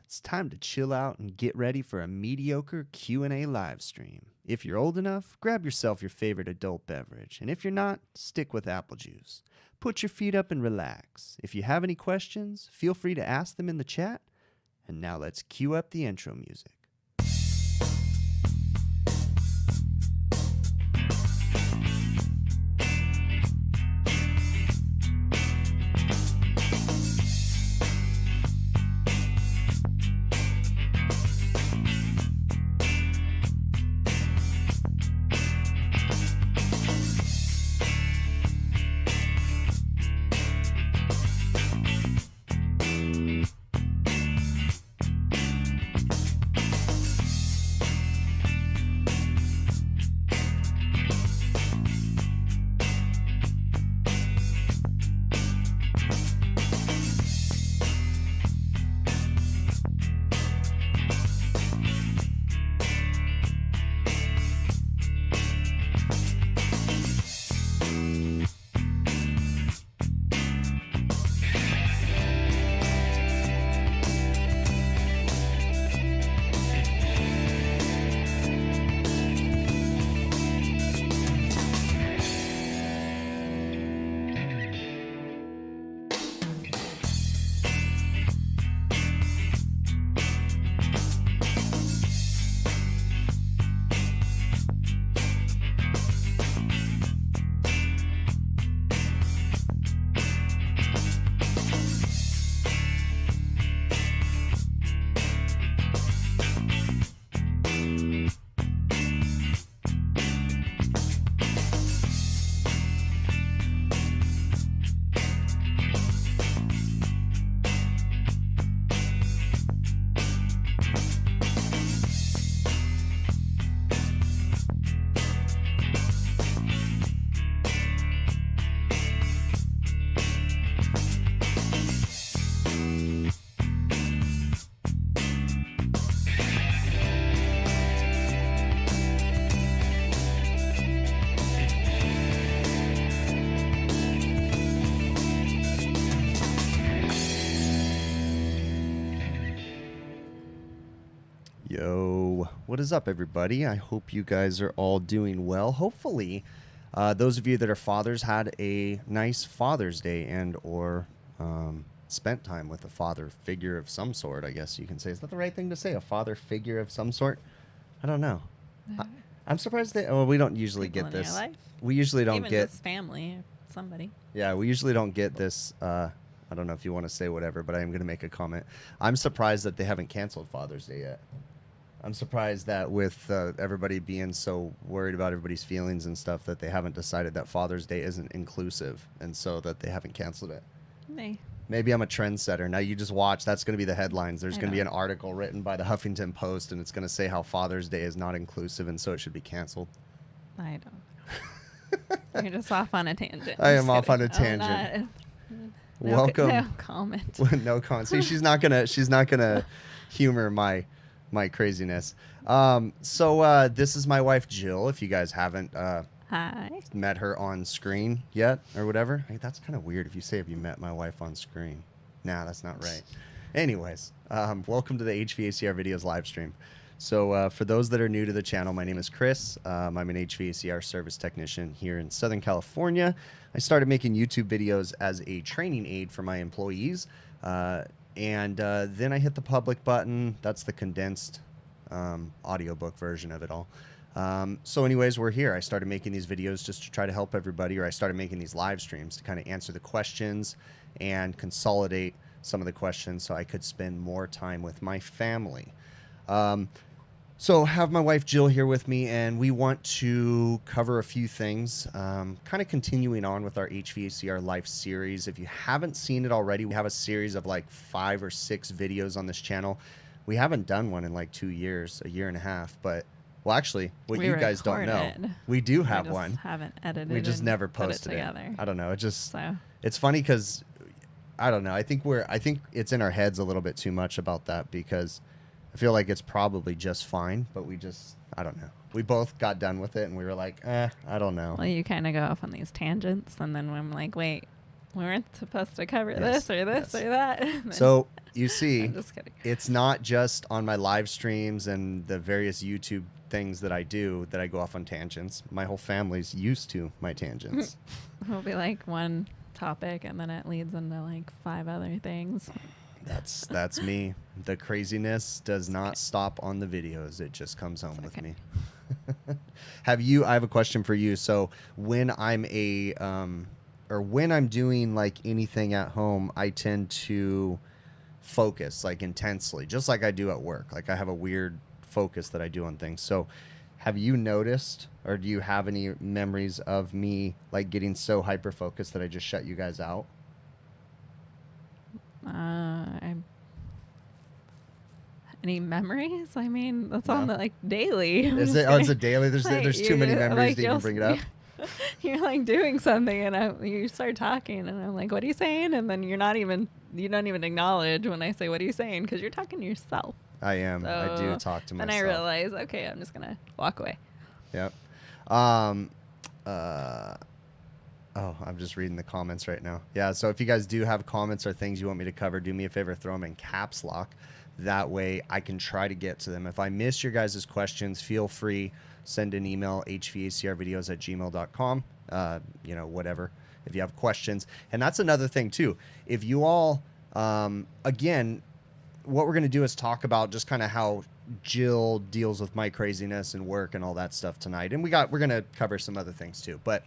It's time to chill out and get ready for a mediocre Q&A live stream. If you're old enough, grab yourself your favorite adult beverage, and if you're not, stick with apple juice. Put your feet up and relax. If you have any questions, feel free to ask them in the chat. And now let's cue up the intro music. Yo, what is up, everybody? I hope you guys are all doing well. Hopefully, those of you that are fathers had a nice Father's Day and or spent time with a father figure of some sort, I guess you can say. Is that the right thing to say? A father figure of some sort? I don't know. I'm surprised that, we don't usually get this. We usually don't Even get this family, somebody. Yeah, we usually don't get this. I don't know if you want to say whatever, but I am going to make a comment. I'm surprised that they haven't canceled Father's Day yet. I'm surprised that with everybody being so worried about everybody's feelings and stuff that they haven't decided that Father's Day isn't inclusive, and so that they haven't canceled it. Maybe I'm a trendsetter. Now you just watch. That's going to be the headlines. There's going to be an article written by the Huffington Post, and it's going to say how Father's Day is not inclusive, and so it should be canceled. I don't. You're just off on a tangent. I am off on a tangent. Welcome. No comment. No comment. See, she's not gonna humor my craziness. So this is my wife Jill. If you guys haven't Hi. met her on screen yet or whatever, hey, that's kind of weird if you say, have you met my wife on screen? Nah, that's not right. Anyways, welcome to the HVACR videos live stream. So for those that are new to the channel, my name is Chris. I'm an HVACR service technician here in Southern California. I started making YouTube videos as a training aid for my employees. And then I hit the public button. That's the condensed audiobook version of it all. So anyways, we're here. I started making these videos just to try to help everybody, or I started making these live streams to kind of answer the questions and consolidate some of the questions so I could spend more time with my family. So have my wife Jill here with me, and we want to cover a few things, kind of continuing on with our HVACR Life series. If you haven't seen it already, we have a series of like 5 or 6 videos on this channel. We haven't done one in like 2 years, a year and a half, but well, actually, what We you guys don't know, recorded. we do We have just one. haven't edited. We just and never put posted it. together. I don't know. It just So it's funny because I don't know. I think it's in our heads a little bit too much about that because I feel like it's probably just fine, but I don't know. We both got done with it and we were like, I don't know. well, you kind of go off on these tangents, and then I'm like, wait, we weren't supposed to cover this or this or that. So you see, I'm just kidding. it's not just on my live streams and the various YouTube things that I do that I go off on tangents. My whole family's used to my tangents. It'll be like one topic, and then it leads into like 5 other things. That's me. The craziness does not stop on the videos. It just comes home with me. I have a question for you. So when I'm when I'm doing like anything at home, I tend to focus like intensely, just like I do at work. Like I have a weird focus that I do on things. So have you noticed, or do you have any memories of me like getting so hyper focused that I just shut you guys out? Any memories? I mean, that's No. on the like daily. Is it? Oh, it's a daily. There's too many memories to even bring it up. You're like doing something, and you start talking, and I'm like, "What are you saying?" And then you don't even acknowledge when I say, "What are you saying?" Because you're talking to yourself. I am. So I do talk to myself. And I realize, okay, I'm just gonna walk away. Yep. Oh, I'm just reading the comments right now. Yeah, so if you guys do have comments or things you want me to cover, do me a favor, throw them in caps lock. That way I can try to get to them. If I miss your guys' questions, feel free, send an email, hvacrvideos@gmail.com, whatever, if you have questions. And that's another thing, too. If you all, again, what we're going to do is talk about just kind of how Jill deals with my craziness and work and all that stuff tonight. And we're going to cover some other things, too. But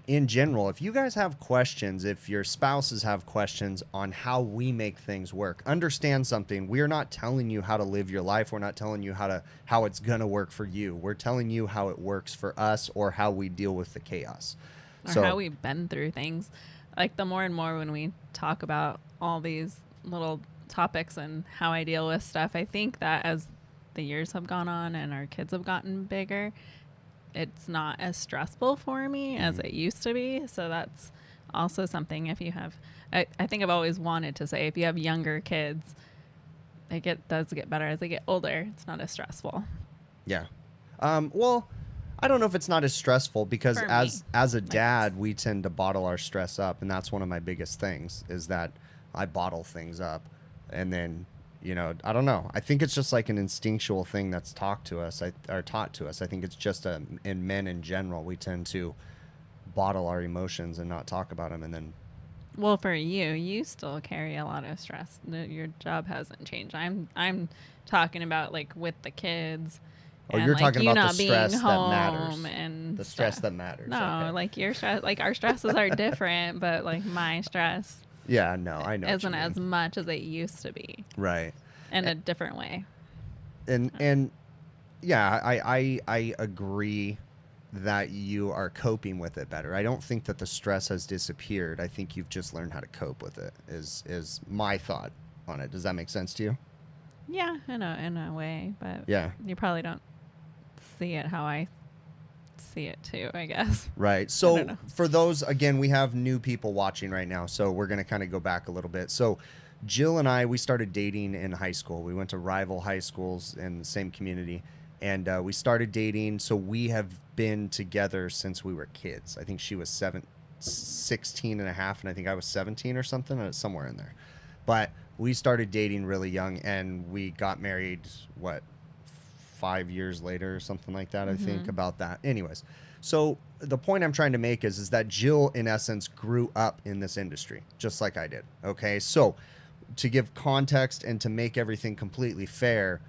in general, if you guys have questions, if your spouses have questions on how we make things work, understand something. We're not telling you how to live your life. We're not telling you how it's going to work for you. We're telling you how it works for us or how we deal with the chaos. Or how we've been through things. Like the more and more when we talk about all these little topics and how I deal with stuff, I think that as the years have gone on and our kids have gotten bigger, it's not as stressful for me as it used to be. So that's also something. If you have, I think I've always wanted to say, if you have younger kids, does get better as they get older. It's not as stressful. Yeah. Well, I don't know if it's not as stressful because For as a dad, we tend to bottle our stress up, and that's one of my biggest things is that I bottle things up, and then I don't know. I think it's just like an instinctual thing that's taught to us. I think it's just in men in general, we tend to bottle our emotions and not talk about them, and then. Well, for you still carry a lot of stress. Your job hasn't changed. I'm talking about like with the kids. Oh, and you're like talking you about not the being stress that home matters. and The stress stuff. that matters. No, okay. like your stress, like our stresses are different, but like my stress. Yeah, no, I know. Isn't as much as it used to be. Right. In a different way. And yeah, I agree that you are coping with it better. I don't think that the stress has disappeared. I think you've just learned how to cope with it. Is my thought on it. Does that make sense to you? Yeah, in a way, but yeah, you probably don't see it how I see it too, I guess. Right. So for those, again, we have new people watching right now, so we're going to kind of go back a little bit. So Jill and I, we started dating in high school. We went to rival high schools in the same community, and we started dating. So we have been together since we were kids. I think she was 16 and a half, and I think I was 17 or something, somewhere in there. But we started dating really young, and we got married, 5 years later or something like that, I think, about that. Anyways, so the point I'm trying to make is that Jill, in essence, grew up in this industry, just like I did. Okay, so to give context and to make everything completely fair,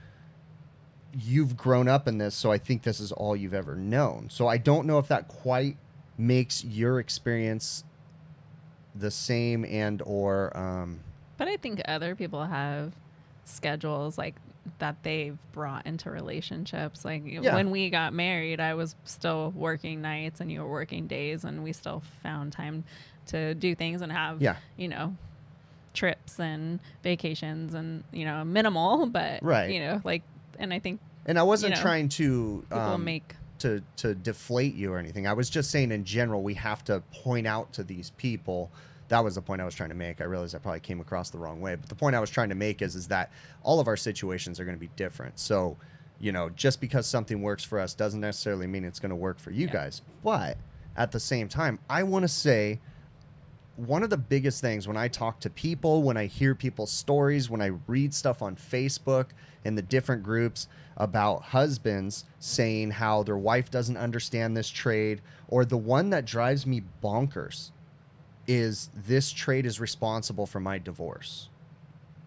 you've grown up in this, so I think this is all you've ever known. So I don't know if that quite makes your experience the same and or... But I think other people have schedules like that they've brought into relationships. Like Yeah. when we got married, I was still working nights and you were working days, and we still found time to do things and have, Yeah. you know, trips and vacations and, you know, minimal, but, Right. you know, like, and I think, And I wasn't you know, trying to people make, to deflate you or anything. I was just saying in general, we have to point out to these people. That was the point I was trying to make. I realized I probably came across the wrong way, but the point I was trying to make is that all of our situations are going to be different. So, you know, just because something works for us doesn't necessarily mean it's going to work for you guys. But at the same time, I want to say one of the biggest things when I talk to people, when I hear people's stories, when I read stuff on Facebook in the different groups about husbands saying how their wife doesn't understand this trade, or the one that drives me bonkers is this trade is responsible for my divorce.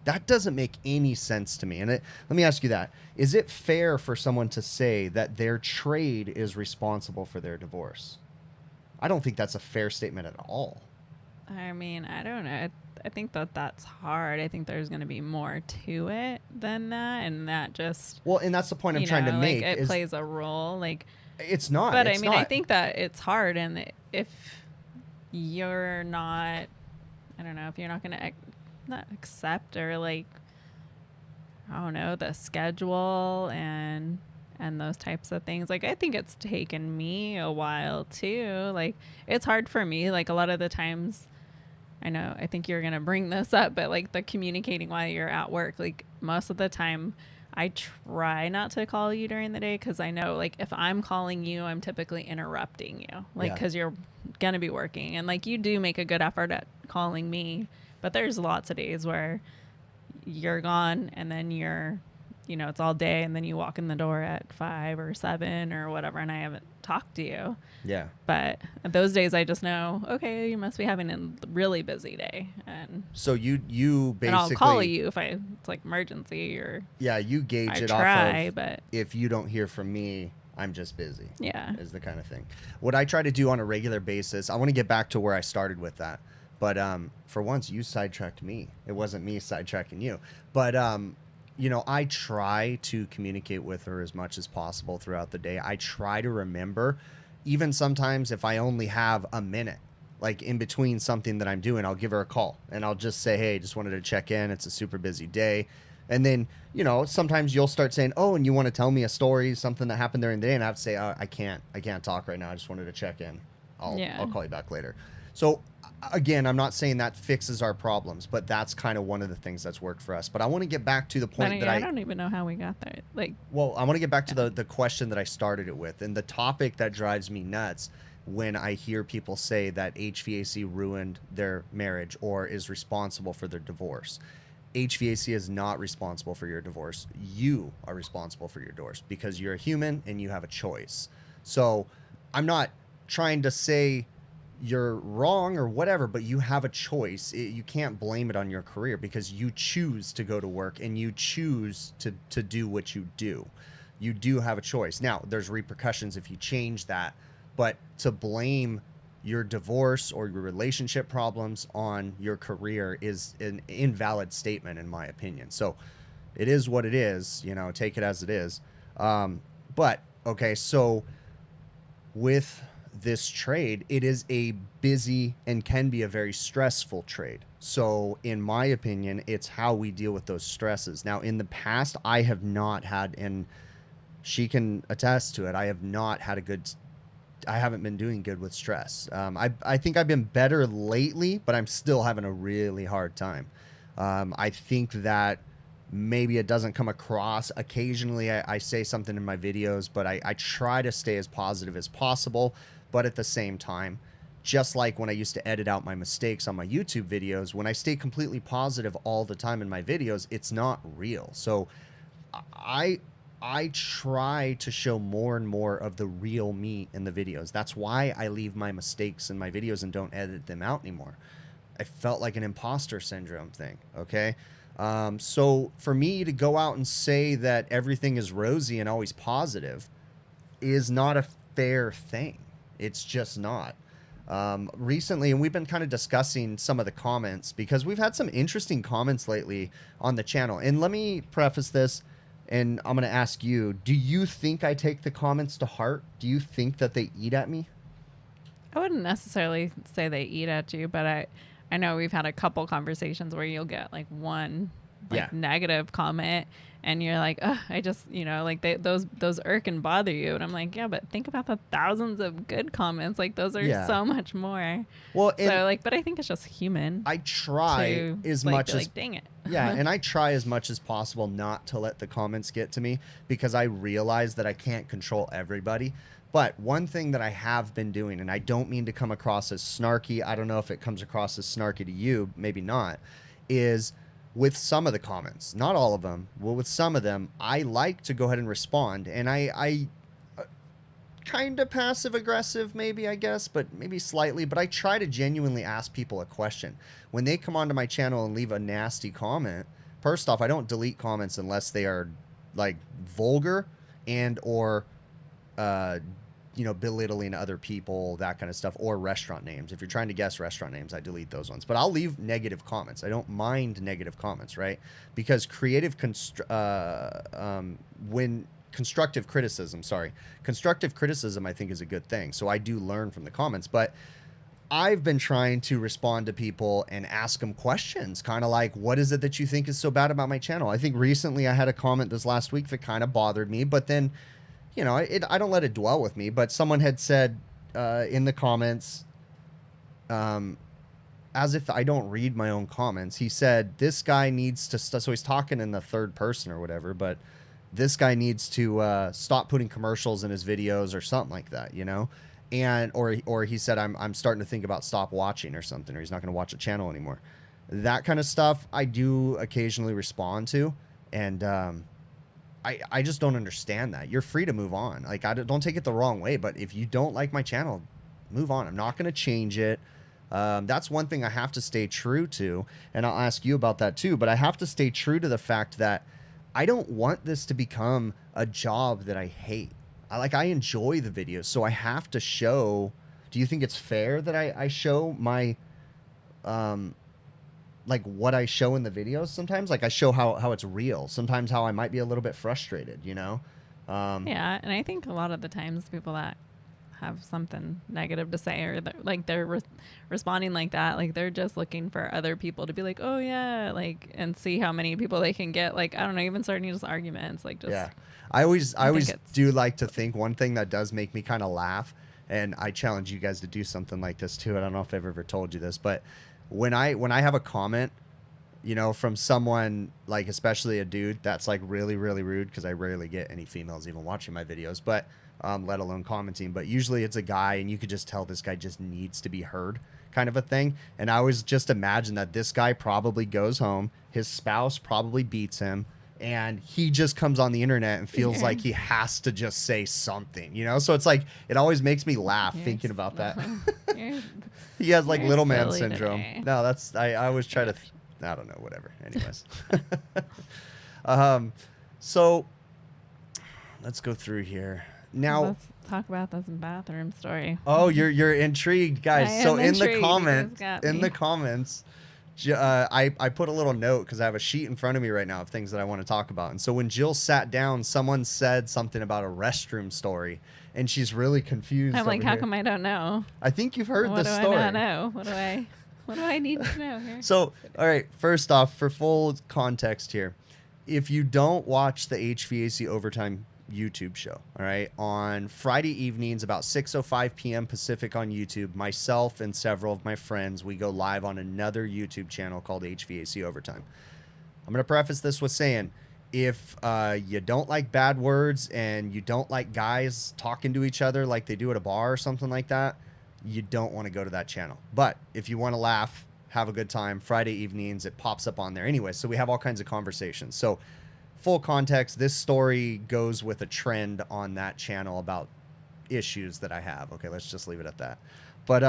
That doesn't make any sense to me. And let me ask you that. Is it fair for someone to say that their trade is responsible for their divorce? I don't think that's a fair statement at all. I mean, I don't know. I think that that's hard. I think there's going to be more to it than that, and that just, well, and that's the point I'm trying to make. Like it plays a role. Like it's not. But it's I mean, not. I think that it's hard, and if you're not, I don't know, if you're not going to not accept or like, I don't know, the schedule and those types of things. Like, I think it's taken me a while too. Like, it's hard for me. Like, a lot of the times, I know, I think you're going to bring this up, but like the communicating while you're at work, like most of the time I try not to call you during the day, because I know, like, if I'm calling you, I'm typically interrupting you, like, because you're going to be working. And like, you do make a good effort at calling me, but there's lots of days where you're gone and then you're, you know, it's all day, and then you walk in the door at 5 or 7 or whatever, and I haven't talked to you. Yeah. But those days I just know, okay, you must be having a really busy day. And so you basically, and I'll call you if it's like emergency, or you gauge I it try, off of, but if you don't hear from me, I'm just busy. Yeah. Is the kind of thing. What I try to do on a regular basis, I want to get back to where I started with that. But for once, you sidetracked me. It wasn't me sidetracking you. But you know, I try to communicate with her as much as possible throughout the day. I try to remember, even sometimes if I only have a minute, like in between something that I'm doing, I'll give her a call and I'll just say, hey, just wanted to check in. It's a super busy day. And then, you know, sometimes you'll start saying, oh, and you want to tell me a story, something that happened during the day. And I have to say, I can't talk right now. I just wanted to check in. I'll call you back later. So again, I'm not saying that fixes our problems, but that's kind of one of the things that's worked for us. But I want to get back to the point that I don't even know how we got there. Like, well, I want to get back to the question that I started it with, and the topic that drives me nuts when I hear people say that HVAC ruined their marriage or is responsible for their divorce. HVAC is not responsible for your divorce. You are responsible for your divorce because you're a human and you have a choice. So I'm not trying to say you're wrong or whatever, but you have a choice. You can't blame it on your career because you choose to go to work and you choose to do what you do. You do have a choice. Now, there's repercussions if you change that, but to blame your divorce or your relationship problems on your career is an invalid statement, in my opinion. So it is what it is, you know, take it as it is. But, okay, so with this trade, it is a busy and can be a very stressful trade. So in my opinion, it's how we deal with those stresses. Now, in the past, I have not had, and she can attest to it, I haven't been doing good with stress. I think I've been better lately, but I'm still having a really hard time. I think that maybe it doesn't come across. Occasionally I say something in my videos, but I try to stay as positive as possible. But at the same time, just like when I used to edit out my mistakes on my YouTube videos, when I stay completely positive all the time in my videos, it's not real. So I try to show more and more of the real me in the videos. That's why I leave my mistakes in my videos and don't edit them out anymore. I felt like an imposter syndrome thing, okay? So for me to go out and say that everything is rosy and always positive is not a fair thing. It's just not. Recently, and we've been kind of discussing some of the comments because we've had some interesting comments lately on the channel. And let me preface this. and I'm going to ask you, do you think I take the comments to heart? Do you think that they eat at me? I wouldn't necessarily say they eat at you, but I know we've had a couple conversations where you'll get like one like negative comment and you're like, oh, I just, like those irk and bother you. And I'm like, yeah, but think about the thousands of good comments. Like those are so much more. Well, so like, but I think it's just human. I try as much as, dang it. Yeah. And I try as much as possible not to let the comments get to me, because I realize that I can't control everybody. But one thing that I have been doing, and I don't mean to come across as snarky, I don't know if it comes across as snarky to you, maybe not, is with some of the comments, not all of them, well, with some of them, I like to go ahead and respond. And I kind of passive aggressive, maybe, I guess, but maybe slightly, but I try to genuinely ask people a question. When they come onto my channel and leave a nasty comment, first off, I don't delete comments unless they are like vulgar and or belittling other people, that kind of stuff, or restaurant names. If you're trying to guess restaurant names, I delete those ones. But I'll leave negative comments. I don't mind negative comments, right? Because constructive criticism, I think, is a good thing. So I do learn from the comments, but I've been trying to respond to people and ask them questions, kind of like, what is it that you think is so bad about my channel? I think recently I had a comment this last week that kind of bothered me, but then I don't let it dwell with me, but someone had said in the comments, as if I don't read my own comments, he said, this guy needs to, so he's talking in the third person or whatever, but this guy needs to stop putting commercials in his videos or something like that, and, or he said, I'm starting to think about stop watching or something, or he's not going to watch a channel anymore. That kind of stuff I do occasionally respond to. And, I just don't understand that. You're free to move on. Like, don't take it the wrong way, but if you don't like my channel, move on. I'm not going to change it. That's one thing I have to stay true to, and I'll ask you about that too, but I have to stay true to the fact that I don't want this to become a job that I hate. I enjoy the videos, so I have to show. Do you think it's fair that I show my like what I show in the videos sometimes? Like I show how it's real, sometimes how I might be a little bit frustrated, Yeah, and I think a lot of the times people that have something negative to say, or they're responding like that, like they're just looking for other people to be like, oh yeah, like, and see how many people they can get, like, I don't know, even starting just arguments, like, just, yeah. I always do like to think one thing that does make me kind of laugh, and I challenge you guys to do something like this too. I don't know if I've ever told you this, but when I have a comment, from someone, like especially a dude that's like really, really rude, because I rarely get any females even watching my videos, but let alone commenting, but usually it's a guy, and you could just tell this guy just needs to be heard, kind of a thing. And I always just imagine that this guy probably goes home, his spouse probably beats him, and he just comes on the internet and feels like he has to just say something, so it's like, it always makes me laugh thinking about that. He has like little man syndrome. Today. No, that's, I always try to, I don't know, whatever. Anyways. So let's go through here. Now let's talk about this bathroom story. Oh, you're intrigued, guys. So in the comments, I put a little note, because I have a sheet in front of me right now of things that I want to talk about. And so when Jill sat down, someone said something about a restroom story, and she's really confused. I'm like, how come I don't know? I think you've heard this story. What do I not know? What do I need to know here? So, all right, first off, for full context here, if you don't watch the HVAC Overtime YouTube show, all right, on Friday evenings about 6:05 p.m. Pacific on YouTube, myself and several of my friends, we go live on another YouTube channel called HVAC Overtime. I'm going to preface this with saying, if you don't like bad words and you don't like guys talking to each other like they do at a bar or something like that, you don't want to go to that channel. But if you want to laugh, have a good time, Friday evenings, it pops up on there anyway. So we have all kinds of conversations. So full context, this story goes with a trend on that channel about issues that I have. Okay, let's just leave it at that. But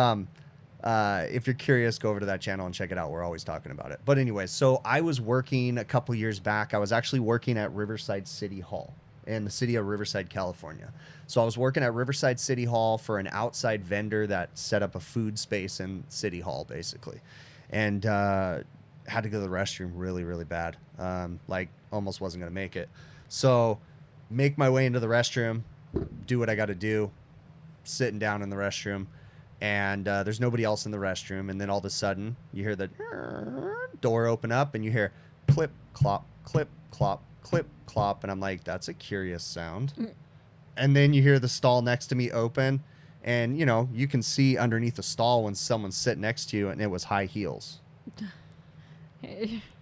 if you're curious, go over to that channel and check it out. We're always talking about it. But anyway, so I was working a couple years back. I was actually working at Riverside City Hall in the city of Riverside, California. So I was working at Riverside City Hall for an outside vendor that set up a food space in City Hall, basically. And had to go to the restroom really, really bad. Like almost wasn't going to make it. So make my way into the restroom, do what I got to do, sitting down in the restroom, and there's nobody else in the restroom. And then all of a sudden you hear the door open up and you hear clip, clop, clip, clop, clip, clop. And I'm like, that's a curious sound. And then you hear the stall next to me open, and, you know, you can see underneath the stall when someone's sitting next to you, and it was high heels.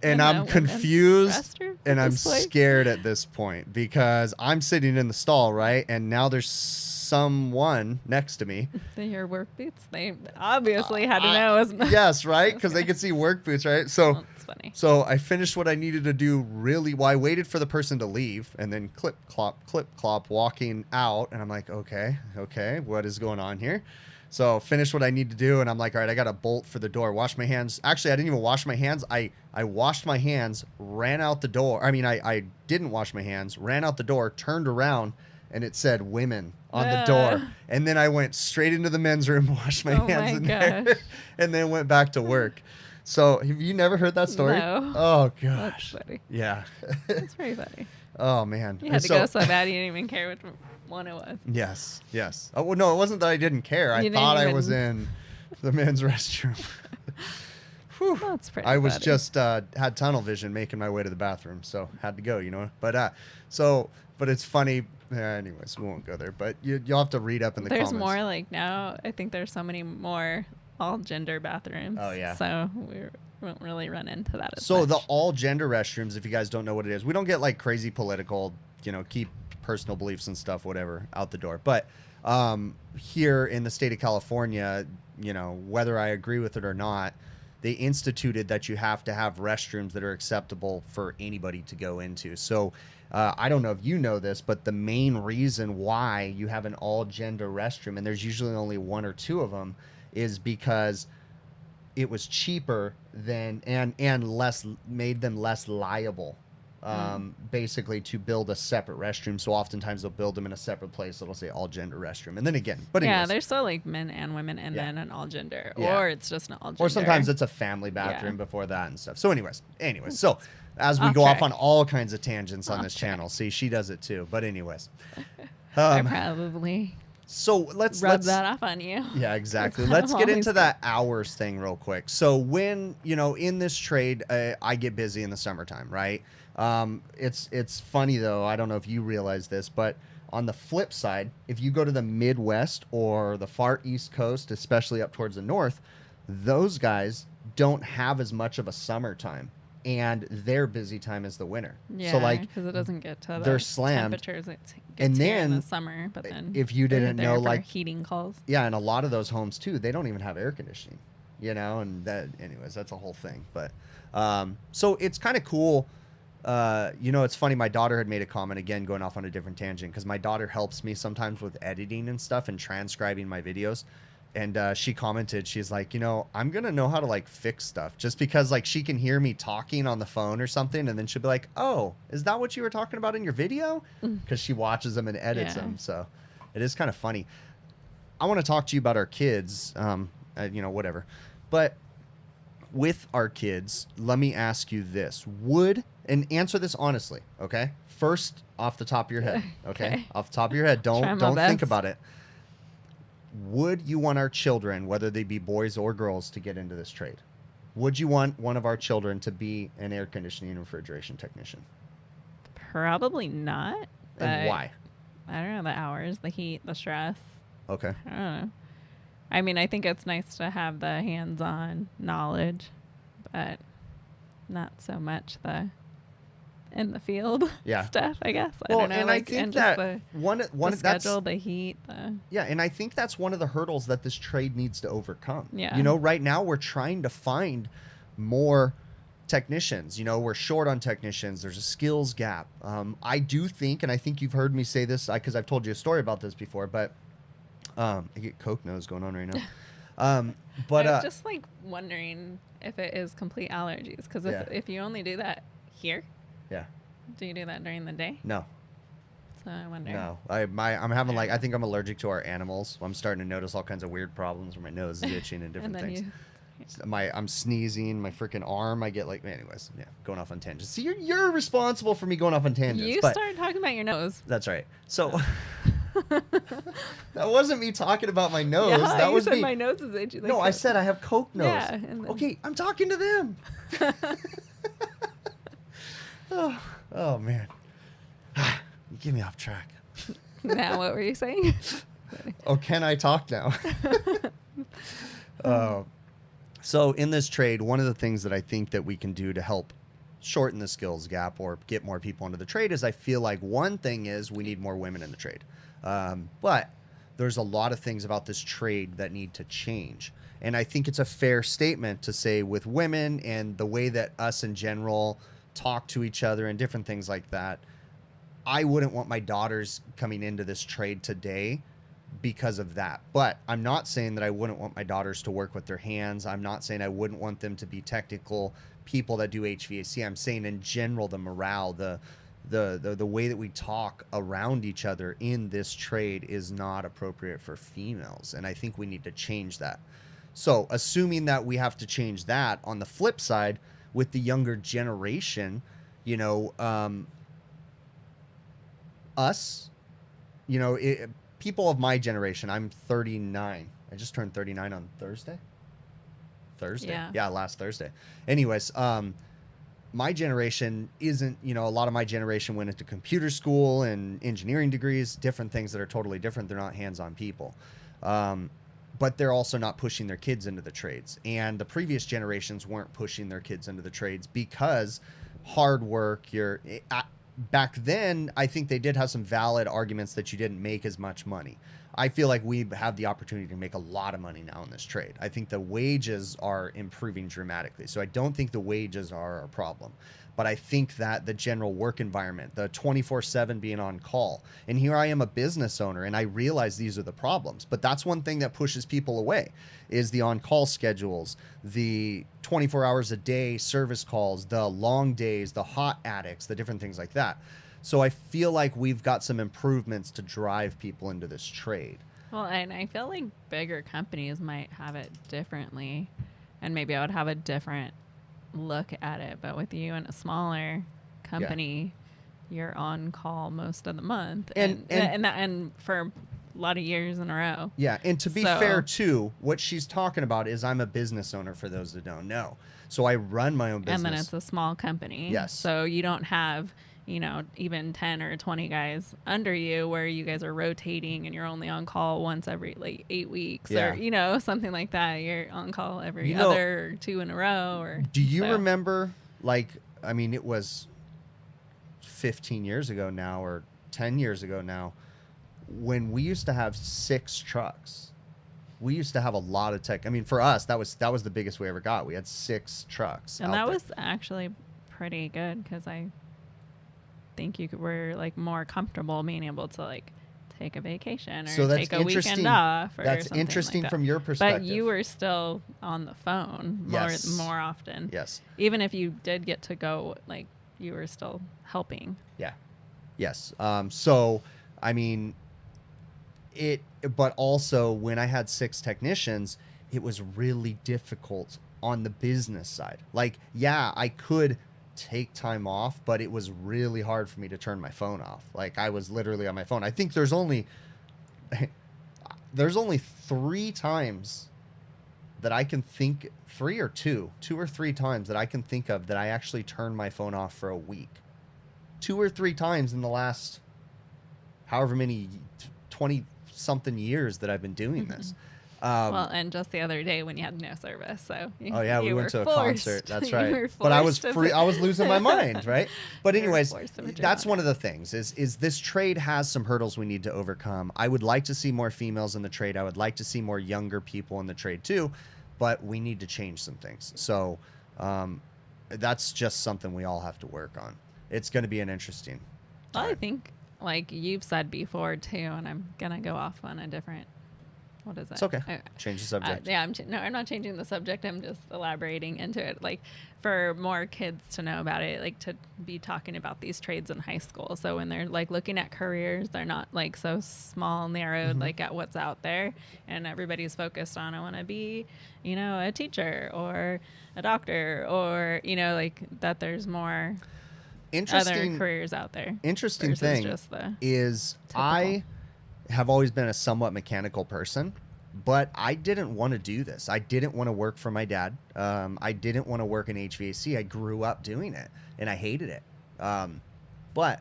And I'm confused and I'm scared at this point because I'm sitting in the stall, right? And now there's someone next to me. They hear work boots. They obviously had to know. Yes, right? Because they could see work boots, right? So that's funny. So I finished what I needed to do really. Well, I waited for the person to leave and then clip, clop, walking out. And I'm like, okay, what is going on here? So finished what I need to do, and I'm like, all right, I got a bolt for the door. Wash my hands. Actually, I didn't even wash my hands. I washed my hands, ran out the door. I mean, I didn't wash my hands, ran out the door, turned around, and it said women on the door. And then I went straight into the men's room, washed my hands in there, and then went back to work. So have you never heard that story? No. Oh, gosh. That's funny. Yeah. That's very funny. Oh, man. You had to go so bad you didn't even care which one it was. Yes. Oh, well, no, it wasn't that I didn't care. I thought I was in the men's restroom. Whew. That's pretty I was funny. just had tunnel vision making my way to the bathroom, so had to go, you know. But but it's funny. Anyways, we won't go there. But you'll have to read up in the comments. There's more like now. I think there's so many more all gender bathrooms. Oh yeah. So we won't really run into that. As so much. the all gender restrooms, if you guys don't know what it is, we don't get like crazy political. You know, keep personal beliefs and stuff, whatever, out the door. But here in the state of California, you know, whether I agree with it or not, they instituted that you have to have restrooms that are acceptable for anybody to go into. So I don't know if you know this, but the main reason why you have an all-gender restroom, and there's usually only one or two of them, is because it was cheaper than and less made them less liable. Basically to build a separate restroom. So oftentimes they'll build them in a separate place. It'll say all gender restroom. And then again, but anyways. yeah, there's still like men and women and then an all gender, or it's just an all gender. Or sometimes it's a family bathroom before that and stuff. So anyways, so as we go off on all kinds of tangents on this channel, see, she does it too. But anyways, I probably so let's that off on you. Yeah, exactly. Let's get into that hours thing real quick. So when, you know, in this trade, I get busy in the summertime, right? It's funny though. I don't know if you realize this, but on the flip side, if you go to the Midwest or the far East Coast, especially up towards the north, those guys don't have as much of a summertime, and their busy time is the winter. Yeah, so like because it doesn't get to they're the slammed. temperatures it And gets here then in the summer, but then if you didn't know, like heating calls. Yeah, and a lot of those homes too, they don't even have air conditioning, you know, and that, anyways, that's a whole thing. But so it's kind of cool. You know, it's funny. My daughter had made a comment, again, going off on a different tangent, because my daughter helps me sometimes with editing and stuff and transcribing my videos. And she commented, she's like, you know, I'm going to know how to like fix stuff, just because like she can hear me talking on the phone or something. And then she'll be like, oh, is that what you were talking about in your video? Because she watches them and edits them. So it is kind of funny. I want to talk to you about our kids, you know, whatever. But with our kids, let me ask you this. And answer this honestly, okay? First, off the top of your head, okay? Off the top of your head, don't think about it. Would you want our children, whether they be boys or girls, to get into this trade? Would you want one of our children to be an air conditioning and refrigeration technician? Probably not. And why? I don't know, the hours, the heat, the stress. Okay. I don't know. I mean, I think it's nice to have the hands-on knowledge, but not so much the in the field stuff, I guess. Well, I don't know. And like, I think that the schedule, the heat. Yeah, and I think that's one of the hurdles that this trade needs to overcome. Yeah. You know, right now we're trying to find more technicians. You know, we're short on technicians. There's a skills gap. I do think, and I think you've heard me say this because I've told you a story about this before, but I get Coke nose going on right now. But I was just like wondering if it is complete allergies, because if you only do that here, do you do that during the day? No. So I wonder. No, I'm having like, I think I'm allergic to our animals. I'm starting to notice all kinds of weird problems where my nose is itching and different things. I'm sneezing, my freaking arm, I get like, anyways, yeah, going off on tangents. See, you're responsible for me going off on tangents. You but started talking about your nose. That's right. So that wasn't me talking about my nose. Yeah, that you was said me. my nose is itchy. No, I said I have coke nose. Yeah. And then... Okay, I'm talking to them. oh man. You get me off track. Now, what were you saying? Oh, can I talk now? So in this trade, one of the things that I think that we can do to help shorten the skills gap or get more people into the trade is I feel like one thing is we need more women in the trade. But there's a lot of things about this trade that need to change. And I think it's a fair statement to say with women and the way that us in general talk to each other and different things like that, I wouldn't want my daughters coming into this trade today because of that. But I'm not saying that I wouldn't want my daughters to work with their hands. I'm not saying I wouldn't want them to be technical people that do HVAC. I'm saying in general, the morale, the way that we talk around each other in this trade is not appropriate for females. And I think we need to change that. So assuming that we have to change that, on the flip side, with the younger generation, you know, people of my generation, I'm 39. I just turned 39 on Thursday. Yeah, last Thursday. Anyways, my generation isn't, a lot of my generation went into computer school and engineering degrees, different things that are totally different. They're not hands-on people. But they're also not pushing their kids into the trades. And the previous generations weren't pushing their kids into the trades because hard work, back then, I think they did have some valid arguments that you didn't make as much money. I feel like we have the opportunity to make a lot of money now in this trade. I think the wages are improving dramatically. So I don't think the wages are a problem. But I think that the general work environment, the 24/7 being on call, and here I am a business owner and I realize these are the problems. But that's one thing that pushes people away is the on-call schedules, the 24 hours a day service calls, the long days, the hot attics, the different things like that. So I feel like we've got some improvements to drive people into this trade. Well, and I feel like bigger companies might have it differently, and maybe I would have a different look at it. But with you and a smaller company, you're on call most of the month, and for a lot of years in a row. Yeah, and to be fair too, what she's talking about is I'm a business owner, for those that don't know. So I run my own business. And then it's a small company. Yes. So you don't have, even 10 or 20 guys under you where you guys are rotating and you're only on call once every 8 weeks or, something like that. You're on call every other or 2 in a row. Or do you remember, it was 15 years ago now or 10 years ago now, when we used to have 6 trucks. We used to have a lot of tech. I mean, for us, that was the biggest we ever got. We had 6 trucks. And that was actually pretty good because I think you were more comfortable being able to take a vacation or take a weekend off. Or that's interesting from your perspective. But you were still on the phone more often. Yes. Even if you did get to go, you were still helping. Yeah. Yes. So, I mean, but also when I had 6 technicians, it was really difficult on the business side. I could take time off, but it was really hard for me to turn my phone off. I was literally on my phone. I think there's only 3 times that I can think, 3 or 2 or 3 times that I can think of that I actually turned my phone off for a week. 2 or 3 times in the last however many 20 something years that I've been doing this. Well, and just the other day when you had no service, so we went to a concert. That's right. But I was losing my mind, right? But anyways, that's one of the things is this trade has some hurdles we need to overcome. I would like to see more females in the trade. I would like to see more younger people in the trade too, but we need to change some things. So that's just something we all have to work on. It's going to be an interesting time. Well, I think, like you've said before too, and I'm gonna go off on a different what is it? It's okay. Change the subject. Yeah, I'm not changing the subject. I'm just elaborating into it, like for more kids to know about it, like to be talking about these trades in high school. So when they're like looking at careers, they're not like so small, narrowed, like at what's out there, and everybody's focused on I want to be, a teacher or a doctor, or like that. There's more other careers out there. Interesting thing just the is typical. I have always been a somewhat mechanical person, but I didn't want to do this. I didn't want to work for my dad. I didn't want to work in HVAC. I grew up doing it and I hated it. But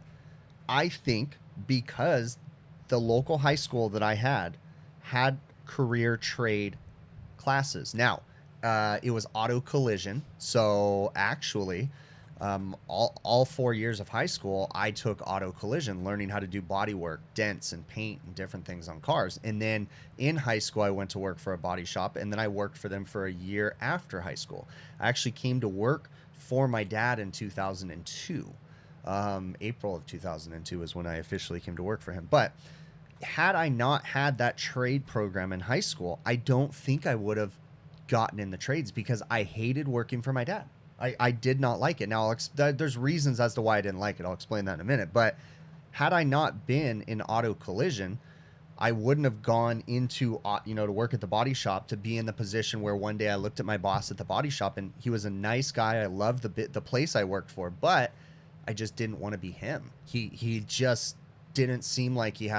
I think because the local high school that I had career trade classes. Now, it was auto collision. So actually, all 4 years of high school, I took auto collision, learning how to do body work, dents and paint and different things on cars. And then in high school, I went to work for a body shop, and then I worked for them for a year after high school. I actually came to work for my dad in 2002. April of 2002 is when I officially came to work for him. But had I not had that trade program in high school, I don't think I would have gotten in the trades because I hated working for my dad. I did not like it. Now, there's reasons as to why I didn't like it. I'll explain that in a minute. But had I not been in auto collision, I wouldn't have gone into, to work at the body shop, to be in the position where one day I looked at my boss at the body shop and he was a nice guy. I loved the place I worked for, but I just didn't want to be him. He just didn't seem like he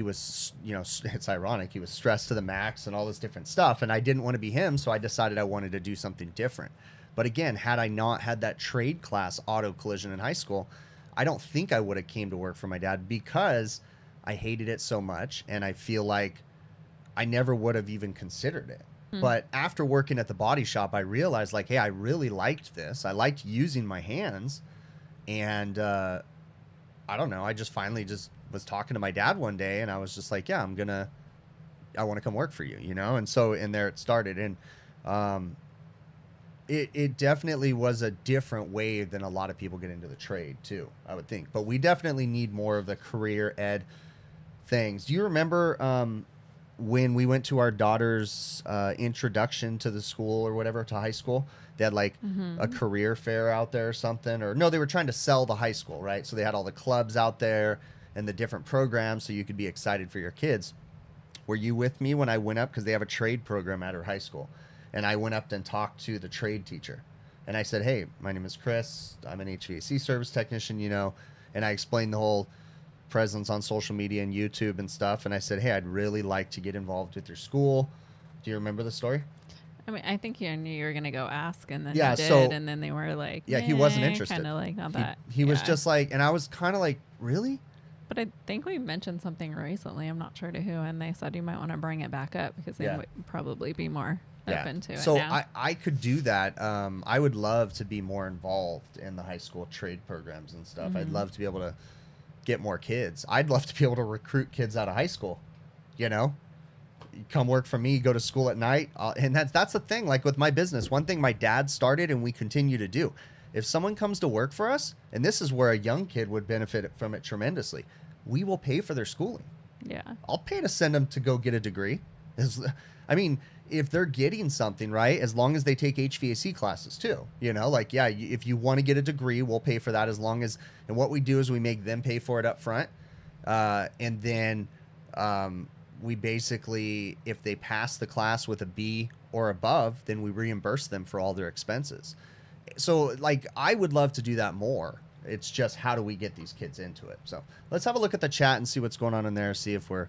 was, it's ironic. He was stressed to the max and all this different stuff. And I didn't want to be him. So I decided I wanted to do something different. But again, had I not had that trade class, auto collision, in high school, I don't think I would have came to work for my dad because I hated it so much. And I feel like I never would have even considered it. But after working at the body shop, I realized like, hey, I really liked this. I liked using my hands. And I don't know. I just finally was talking to my dad one day and I was just like, yeah, I want to come work for you, And so there it started. And it definitely was a different way than a lot of people get into the trade too, I would think. But we definitely need more of the career ed things. Do you remember when we went to our daughter's introduction to the school or whatever, to high school? They had like a career fair out there or something. Or no, they were trying to sell the high school, right? So they had all the clubs out there and the different programs so you could be excited for your kids. Were you with me when I went up? Because they have a trade program at her high school. And I went up and talked to the trade teacher. And I said, hey, my name is Chris. I'm an HVAC service technician, And I explained the whole presence on social media and YouTube and stuff. And I said, hey, I'd really like to get involved with your school. Do you remember the story? I mean, I think you knew you were going to go ask, and then you did, and then they were like, yeah, he wasn't interested. Kind of like, not that. He was just like, and I was kind of like, really? But I think we mentioned something recently. I'm not sure to who, and they said you might want to bring it back up because they would probably be more open to it. So now. I could do that. I would love to be more involved in the high school trade programs and stuff. I'd love to be able to get more kids. I'd love to be able to recruit kids out of high school, come work for me, go to school at night. And that's the thing, like with my business, one thing my dad started and we continue to do. If someone comes to work for us, and this is where a young kid would benefit from it tremendously, we will pay for their schooling. Yeah. I'll pay to send them to go get a degree. If they're getting something, right, as long as they take HVAC classes too, if you want to get a degree, we'll pay for that as long as, and what we do is we make them pay for it up front. And then we basically, if they pass the class with a B or above, then we reimburse them for all their expenses. So like, I would love to do that more. It's just, how do we get these kids into it? So let's have a look at the chat and see what's going on in there. See if we're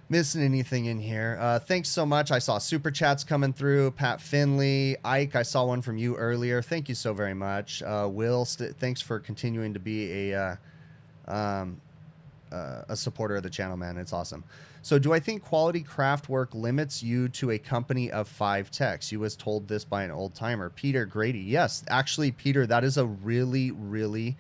missing anything in here. Thanks so much. I saw super chats coming through. Pat Finley, Ike, I saw one from you earlier. Thank you so very much. Will, thanks for continuing to be a supporter of the channel, man. It's awesome. So do I think quality craft work limits you to a company of 5 techs? You was told this by an old timer. Peter Grady. Yes, actually, Peter, that is a really, really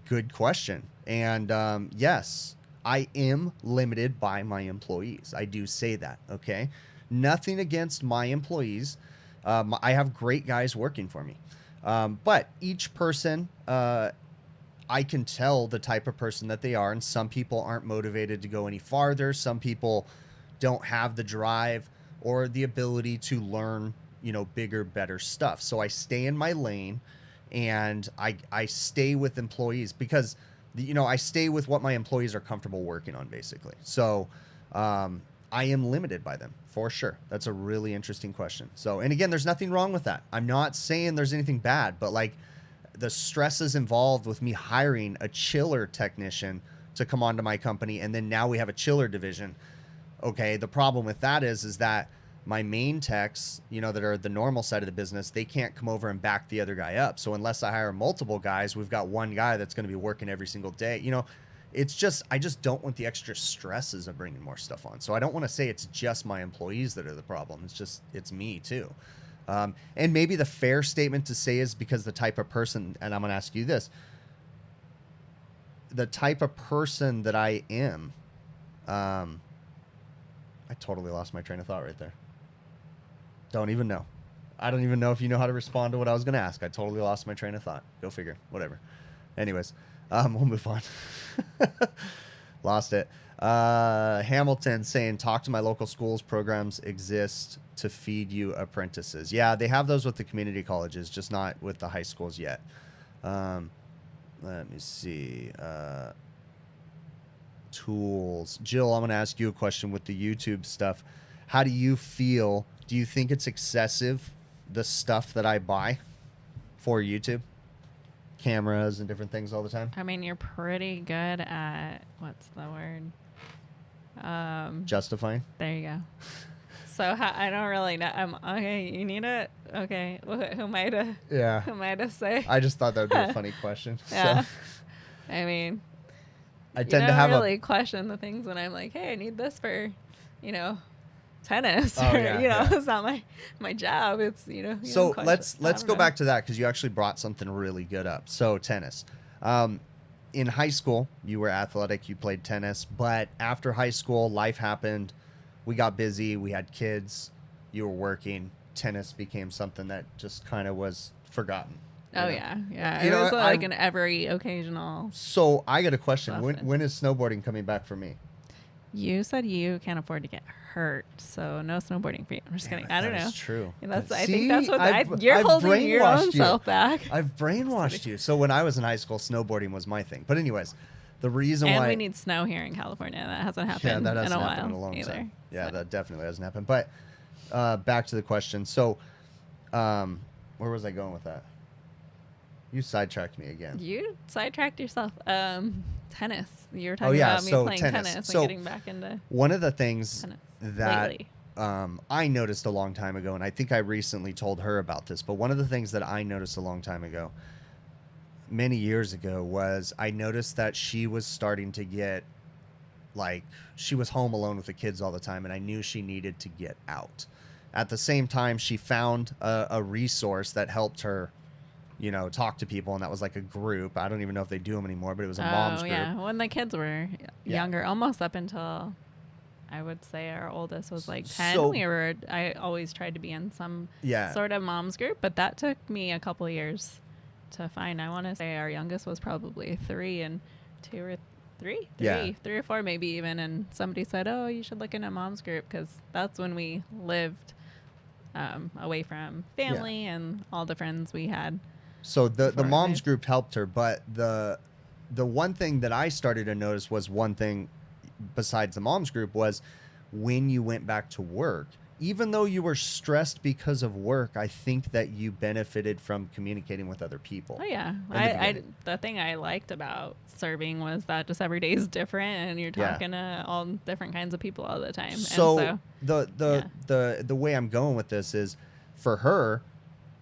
good question. And yes, I am limited by my employees. I do say that, okay? Nothing against my employees. I have great guys working for me. But each person, I I can tell the type of person that they are, and some people aren't motivated to go any farther. Some people don't have the drive or the ability to learn, you know, bigger, better stuff. So I stay in my lane, and I stay with employees because, you know, I stay with what my employees are comfortable working on, basically. So I am limited by them, for sure. That's a really interesting question. So, and again, there's nothing wrong with that. I'm not saying there's anything bad, but like, the stresses involved with me hiring a chiller technician to come onto my company, and then now we have a chiller division. Okay, the problem with that is that my main techs, you know, that are the normal side of the business, they can't come over and back the other guy up. So unless I hire multiple guys, we've got one guy that's going to be working every single day. You know, it's just, I just don't want the extra stresses of bringing more stuff on. So I don't want to say it's just my employees that are the problem. It's just, it's me too. And maybe the fair statement to say is because the type of person, and I'm going to ask you this, the type of person that I am, I totally lost my train of thought right there. Don't even know. I don't even know if you know how to respond to what I was going to ask. I totally lost my train of thought. Go figure. Whatever. Anyways, we'll move on. Lost it. Hamilton saying, talk to my local schools. Programs exist to feed you apprentices. Yeah, they have those with the community colleges, just not with the high schools yet. Let me see. Tools. Jill, I'm going to ask you a question with the YouTube stuff. How do you feel? Do you think it's excessive, the stuff that I buy for YouTube? Cameras and different things all the time? I mean, you're pretty good at, what's the word? Justifying? There you go. So I don't really know. Okay, you need it? Okay. Who am I to, Yeah. who am I to say? I just thought that would be a funny question. Yeah. So I mean, I tend to don't have really question the things when I'm like, hey, I need this for, you know, tennis. Oh, or, yeah, you know, yeah. it's not my job. It's, you know. So let's go back to that because you actually brought something really good up. So tennis. In high school, you were athletic, you played tennis, but after high school, life happened. We got busy, we had kids, you were working. Tennis became something that just kind of was forgotten. Oh, yeah. Yeah. You It know, was like an every occasional. So I got a question. Often. When is snowboarding coming back for me? You said you can't afford to get hurt, so no snowboarding for you. I'm just kidding. I don't know. That's true. And that's, See, I think that's what I've holding your brainwashed own you. self back. I've brainwashed you. So when I was in high school, snowboarding was my thing. But anyways, the reason and why we need snow here in California. That hasn't happened that in hasn't a happened while in a long either. time. Yeah, So. that definitely hasn't happened. But back to the question. So where was I going with that? You sidetracked me again. You sidetracked yourself. Tennis. You were talking yeah, about me so playing tennis So and getting back into one of the things tennis that lately. I noticed a long time ago, and I think I recently told her about this, but one of the things that I noticed a long time ago, many years ago, was I noticed that she was starting to get, like, she was home alone with the kids all the time, and I knew she needed to get out. At the same time, she found a resource that helped her, you know, talk to people, and that was like a group. I don't even know if they do them anymore, but it was a mom's group. Yeah, when the kids were younger, almost up until I would say our oldest was like 10. So, I always tried to be in some yeah, sort of mom's group, but that took me a couple of years to find. I want to say our youngest was probably 3 and 2 or 3, Yeah. 3 or 4 maybe even. And somebody said, "Oh, you should look into mom's group," because that's when we lived away from family and all the friends we had. So the mom's moved. group helped her, but the one thing that I started to notice was one thing besides the mom's group was when you went back to work, even though you were stressed because of work, I think that you benefited from communicating with other people. Oh yeah, the thing I liked about serving was that just every day is different, and you're talking to all different kinds of people all the time. So, the way I'm going with this is, for her,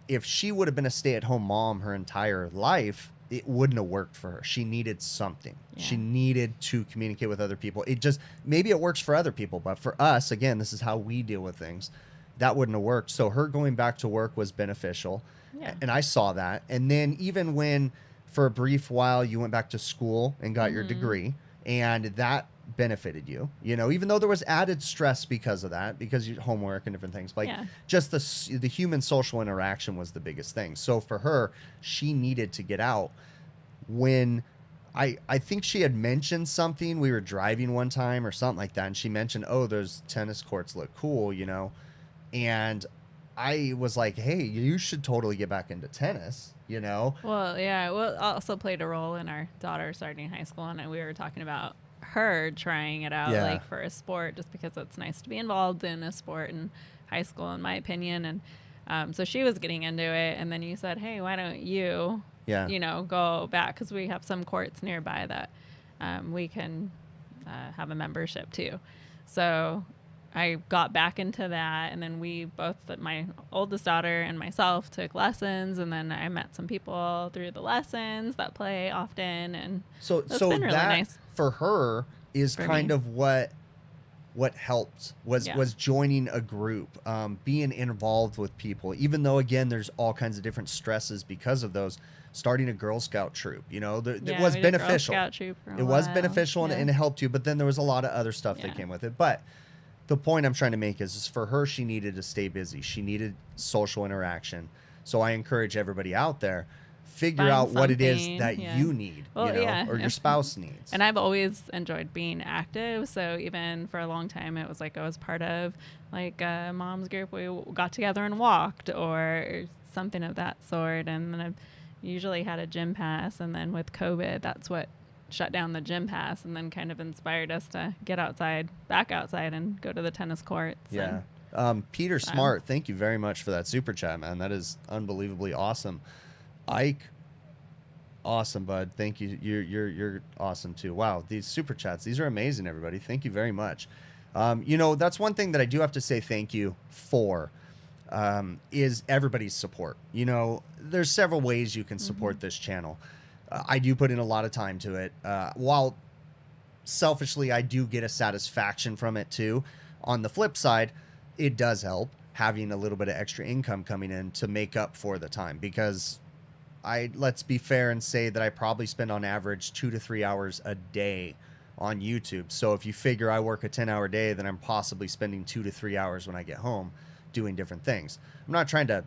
if she would have been a stay-at-home mom her entire life, it wouldn't have worked for her. She needed something. Yeah. She needed to communicate with other people. It just, maybe it works for other people, but for us, again, this is how we deal with things. That wouldn't have worked. So her going back to work was beneficial. Yeah. And I saw that. And then even when, for a brief while, you went back to school and got your degree, and that benefited you, you know, even though there was added stress because of that, because you homework and different things, like just the human social interaction was the biggest thing. So for her, she needed to get out. When I think she had mentioned something. We were driving one time or something like that, and she mentioned, oh, those tennis courts look cool, you know. And I was like, hey, you should totally get back into tennis, you know. Well, yeah, well, also played a role in our daughter starting high school, and we were talking about her trying it out, Yeah. like for a sport, just because it's nice to be involved in a sport in high school, in my opinion. And so she was getting into it, and then you said, hey, why don't you, Yeah. you know, go back, because we have some courts nearby that we can have a membership to. So I got back into that, and then we both, my oldest daughter and myself, took lessons, and then I met some people through the lessons that play often, and So it's so been really that nice for her is for kind me. of what helped was Yeah. was joining a group, being involved with people, even though again there's all kinds of different stresses because of those. Starting a Girl Scout troop, you know, it Yeah, was we did Girl beneficial. Scout troop for a It was while. beneficial Yeah. and it helped you, but then there was a lot of other stuff Yeah. that came with it. But the point I'm trying to make is for her, she needed to stay busy. She needed social interaction. So I encourage everybody out there, figure Find out what it is something, that yeah. you need, Well, you know, yeah, or your if- spouse needs. And I've always enjoyed being active. So even for a long time, it was like I was part of like a mom's group. We got together and walked or something of that sort. And then I've usually had a gym pass. And then with COVID, that's what shut down the gym pass, and then kind of inspired us to get back outside and go to the tennis courts. Yeah. Peter Smart, thank you very much for that super chat, man. That is unbelievably awesome. Ike, awesome, bud. Thank you. You're awesome too. Wow, these super chats, these are amazing, everybody. Thank you very much. You know, that's one thing that I do have to say thank you for, is everybody's support. You know, there's several ways you can support this channel. I do put in a lot of time to it. While selfishly, I do get a satisfaction from it too. On the flip side, it does help having a little bit of extra income coming in to make up for the time, because let's be fair and say that I probably spend on average 2 to 3 hours a day on YouTube. So if you figure I work a 10-hour day, then I'm possibly spending 2 to 3 hours when I get home doing different things. I'm not trying to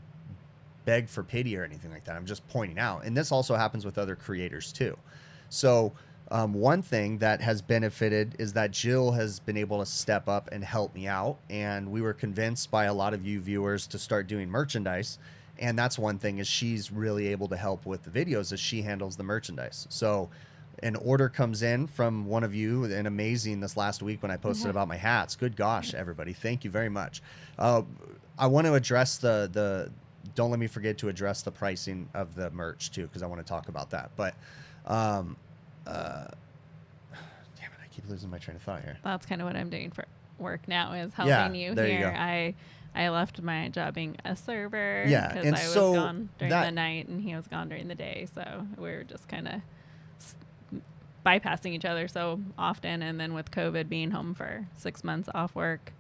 beg for pity or anything like that. I'm just pointing out. And this also happens with other creators too. So one thing that has benefited is that Jill has been able to step up and help me out. And we were convinced by a lot of you viewers to start doing merchandise. And that's one thing, is she's really able to help with the videos as she handles the merchandise. So an order comes in from one of you, and amazing this last week when I posted about my hats. Good gosh, everybody. Thank you very much. I want to address don't let me forget to address the pricing of the merch too, because I want to talk about that. But damn it, I keep losing my train of thought here. That's kind of what I'm doing for work now, is helping you there you here. go. I left my job being a server Yeah, because and I was so gone during that- the night and he was gone during the day. So we were just kind of bypassing each other so often. And then with COVID, being home for 6 months off work,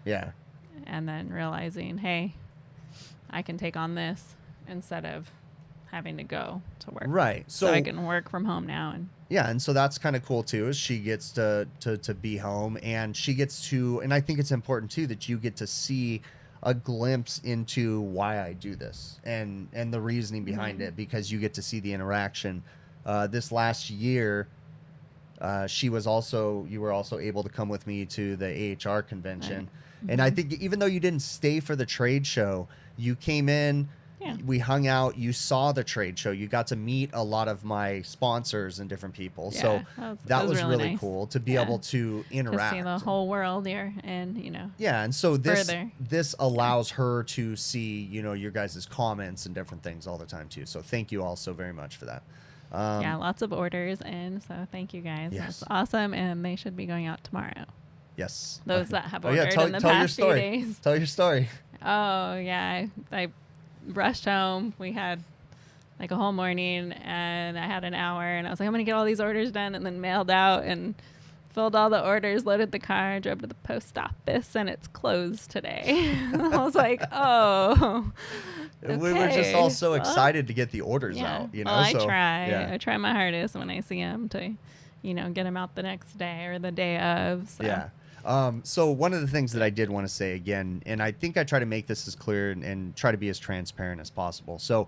Yeah. and then realizing, hey, I can take on this instead of having to go to work. Right. So I can work from home now. And Yeah, and so that's kind of cool too, is she gets to be home, and she gets to, and I think it's important too that you get to see a glimpse into why I do this and the reasoning behind it, because you get to see the interaction. This last year, you were also able to come with me to the AHR convention. Right. And I think even though you didn't stay for the trade show, you came in, Yeah. we hung out, you saw the trade show, you got to meet a lot of my sponsors and different people. Yeah, So that was really nice. cool to be Yeah. able to interact. To see the whole world here, and Yeah, and so further. this allows her to see, your guys' comments and different things all the time too. So thank you all so very much for that. Yeah, lots of orders in, so thank you guys. Yes. That's awesome, and they should be going out tomorrow. Yes. Those that have Oh, yeah, ordered in the tell your past few story. days. Tell your story. Oh yeah, I rushed home. We had like a whole morning, and I had an hour, and I was like, I'm gonna get all these orders done, and then mailed out and filled all the orders, loaded the car, drove to the post office, and it's closed today. I was like, oh. We were just all so well, excited to get the orders yeah. out. Well, I so, try. Yeah. I try my hardest when I see them to, get them out the next day or the day of. So. Yeah. So one of the things that I did want to say again, and I think I try to make this as clear and try to be as transparent as possible. So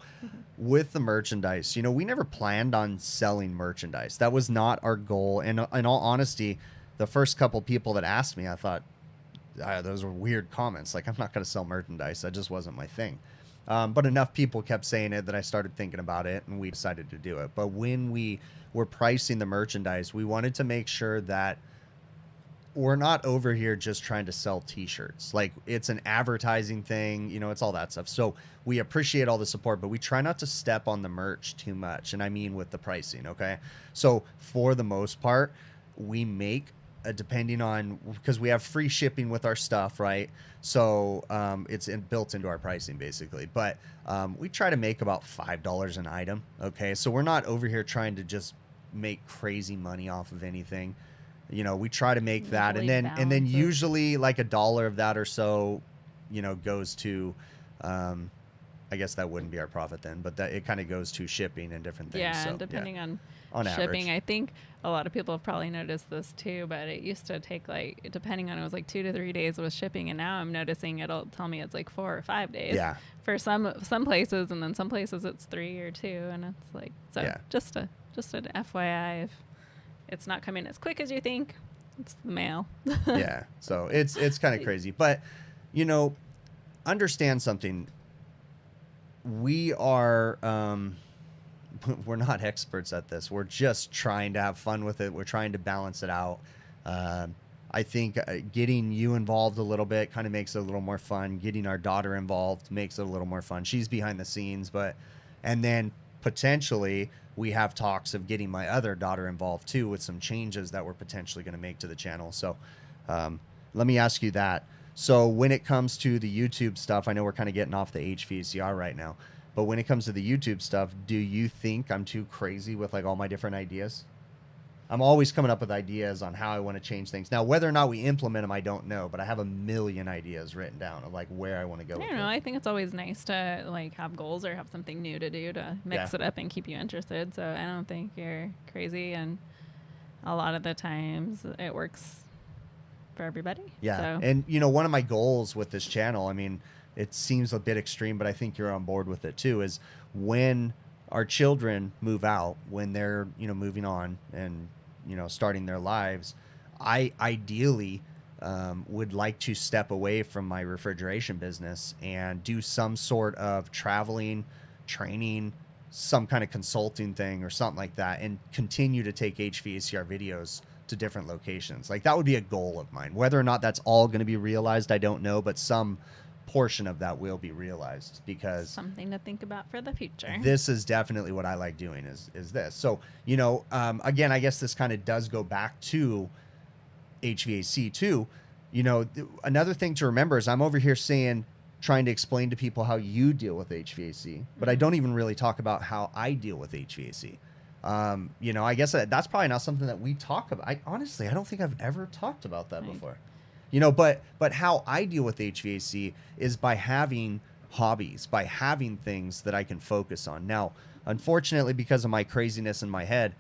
with the merchandise, you know, we never planned on selling merchandise. That was not our goal. And in all honesty, the first couple people that asked me, I thought those were weird comments. Like, I'm not going to sell merchandise. That just wasn't my thing. But enough people kept saying it that I started thinking about it and we decided to do it. But when we were pricing the merchandise, we wanted to make sure that we're not over here just trying to sell t-shirts. Like, it's an advertising thing, you know, it's all that stuff. So we appreciate all the support, but we try not to step on the merch too much. And I mean with the pricing, okay? So for the most part, we make depending on, because we have free shipping with our stuff, right? So it's built into our pricing basically. But we try to make about $5 an item, okay? So we're not over here trying to just make crazy money off of anything. You know, we try to make that, and then usually like $1 of that or so, you know, goes to, I guess that wouldn't be our profit then, but that it kind of goes to shipping and different things. Yeah, so, and depending on average. shipping, I think a lot of people have probably noticed this too, but it used to take like, depending on, it was like 2 to 3 days with shipping, and now I'm noticing it'll tell me it's like 4 or 5 days. Yeah. For some places, and then some places it's 3 or 2, and it's like, so Yeah. just an FYI, if it's not coming as quick as you think, it's the mail. Yeah, so it's kind of crazy, but you know, understand something. We are we're not experts at this. We're just trying to have fun with it. We're trying to balance it out. I think getting you involved a little bit kind of makes it a little more fun. Getting our daughter involved makes it a little more fun. She's behind the scenes, and then potentially we have talks of getting my other daughter involved too with some changes that we're potentially going to make to the channel. So let me ask you that. So when it comes to the YouTube stuff, I know we're kind of getting off the HVACR right now, but when it comes to the YouTube stuff, do you think I'm too crazy with like all my different ideas? I'm always coming up with ideas on how I want to change things. Now, whether or not we implement them, I don't know, but I have a million ideas written down of like where I want to go. I don't know. I think it's always nice to like have goals or have something new to do to mix it up and keep you interested. So I don't think you're crazy, and a lot of the times it works for everybody. Yeah. So. And you know, one of my goals with this channel, I mean, it seems a bit extreme, but I think you're on board with it too, is when our children move out, when they're, you know, moving on and, you know, starting their lives, I ideally would like to step away from my refrigeration business and do some sort of traveling, training, some kind of consulting thing or something like that, and continue to take HVACR videos to different locations. Like, that would be a goal of mine. Whether or not that's all going to be realized, I don't know, but some portion of that will be realized, because something to think about for the future. This is definitely what I like doing is this. So, you know, again, I guess this kind of does go back to HVAC too. You know, another thing to remember is I'm over here trying to explain to people how you deal with HVAC, but I don't even really talk about how I deal with HVAC. You know, I guess that's probably not something that we talk about. Honestly, I don't think I've ever talked about that before. You know, but how I deal with HVAC is by having hobbies, by having things that I can focus on. Now, unfortunately, because of my craziness in my head,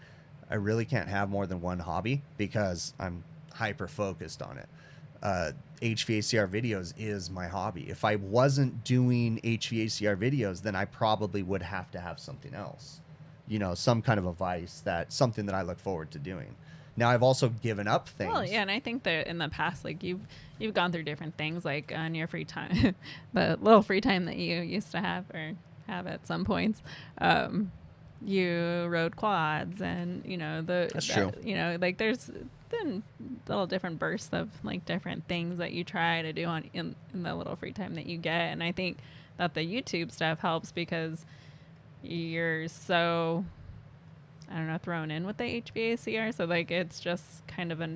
I really can't have more than one hobby because I'm hyper focused on it. HVACR videos is my hobby. If I wasn't doing HVACR videos, then I probably would have to have something else. You know, some kind of a vice, something that I look forward to doing. Now, I've also given up things. Well, yeah, and I think that in the past, like you've gone through different things, like on your free time, the little free time that you used to have or have at some points. You rode quads, and you know that's true. You know, like there's then little different bursts of like different things that you try to do in the little free time that you get, and I think that the YouTube stuff helps because you're so, I don't know, thrown in with the HVACR. So like it's just kind of a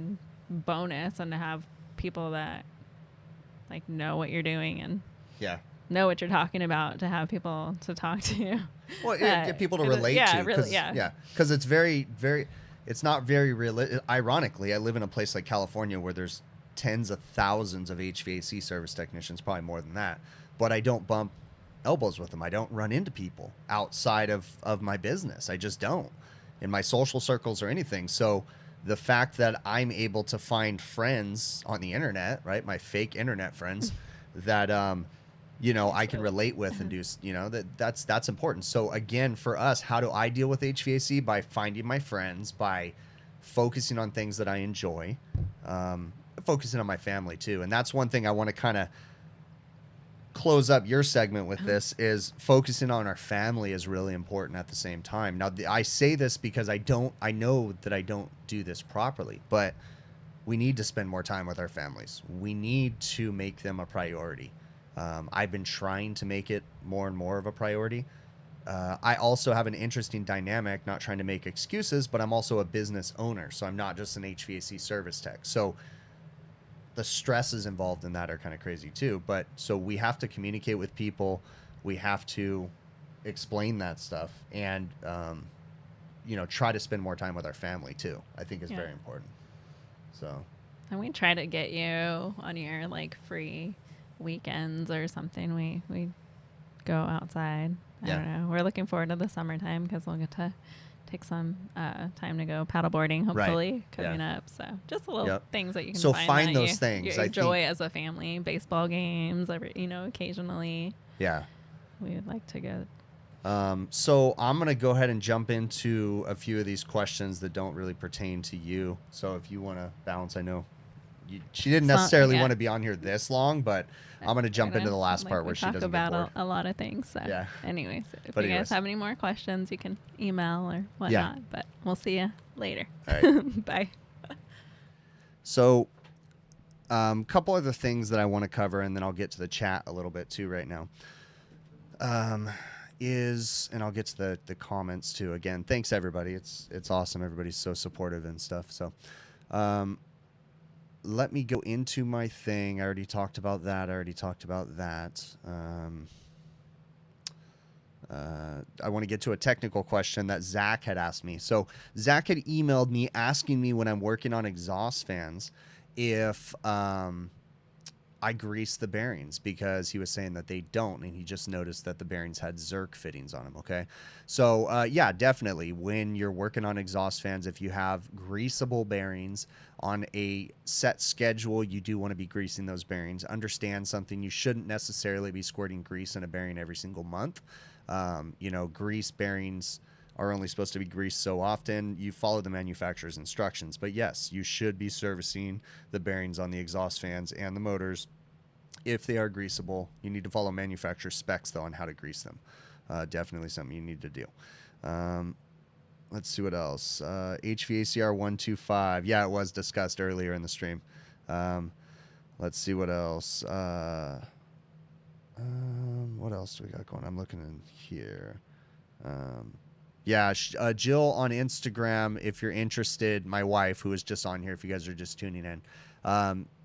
bonus, and to have people that like know what you're doing and know what you're talking about, to have people to talk to. Well, get people to relate to. Really, because it's very, very, it's not very real. Ironically, I live in a place like California where there's tens of thousands of HVAC service technicians, probably more than that. But I don't bump elbows with them. I don't run into people outside of my business. I just don't in my social circles or anything. So the fact that I'm able to find friends on the internet, right? My fake internet friends that, you know, I can relate with and do, you know, that's important. So again, for us, how do I deal with HVAC? By finding my friends, by focusing on things that I enjoy, focusing on my family too. And that's one thing I want to kind of close up your segment with. This is focusing on our family is really important at the same time. Now, I say this because I know that I don't do this properly, but we need to spend more time with our families. We need to make them a priority. I've been trying to make it more and more of a priority. I also have an interesting dynamic, not trying to make excuses, but I'm also a business owner. So I'm not just an HVAC service tech. So the stresses involved in that are kind of crazy too. But so we have to communicate with people. We have to explain that stuff and, you know, try to spend more time with our family too, I think is very important. So. And we try to get you on your like free weekends or something. We go outside. I don't know. We're looking forward to the summertime because we'll get to take some time to go paddleboarding, hopefully, coming up. So just little things that you can find those things. You enjoy as a family. Baseball games, you know, occasionally. Yeah. We would like to go. So I'm going to go ahead and jump into a few of these questions that don't really pertain to you. So if you want to bounce, I know she didn't necessarily want to be on here this long, but I'm going to jump into the last part where she doesn't get bored. Talk about a lot of things. So anyways, if you guys have any more questions, you can email or whatnot, but we'll see you later. All right. Bye. So a couple other things that I want to cover, and then I'll get to the chat a little bit too right now. And I'll get to the comments too. Again, thanks everybody. It's awesome. Everybody's so supportive and stuff. So, let me go into my thing. I already talked about that. I want to get to a technical question that Zach had asked me. So Zach had emailed me asking me when I'm working on exhaust fans if, I grease the bearings, because he was saying that they don't, and he just noticed that the bearings had Zerk fittings on them. Okay. So, yeah, definitely when you're working on exhaust fans, if you have greasable bearings on a set schedule, you do want to be greasing those bearings. Understand something. You shouldn't necessarily be squirting grease in a bearing every single month. You know, grease bearings are only supposed to be greased so often. You follow the manufacturer's instructions, but yes, you should be servicing the bearings on the exhaust fans and the motors. If they are greasable, you need to follow manufacturer specs though on how to grease them. Definitely something you need to do. Let's see what else. HVACR 125. Yeah, it was discussed earlier in the stream. Let's see what else. What else do we got going? I'm looking in here. Yeah, Jill on Instagram, if you're interested, my wife, who is just on here, if you guys are just tuning in,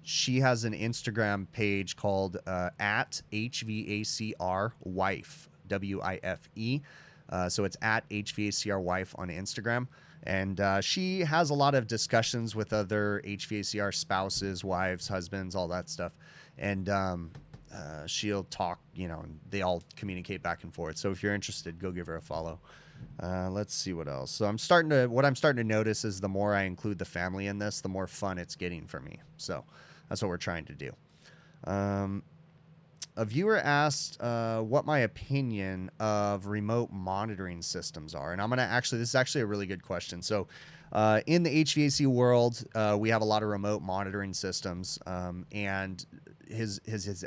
she has an Instagram page called at HVACR Wife, WIFE. So it's at HVACR Wife on Instagram. And she has a lot of discussions with other HVACR spouses, wives, husbands, all that stuff. And she'll talk, you know, and they all communicate back and forth. So if you're interested, go give her a follow. Let's see what else. So what I'm starting to notice is the more I include the family in this, the more fun it's getting for me. So that's what we're trying to do. A viewer asked what my opinion of remote monitoring systems are. And this is actually a really good question. So in the HVAC world, we have a lot of remote monitoring systems. And his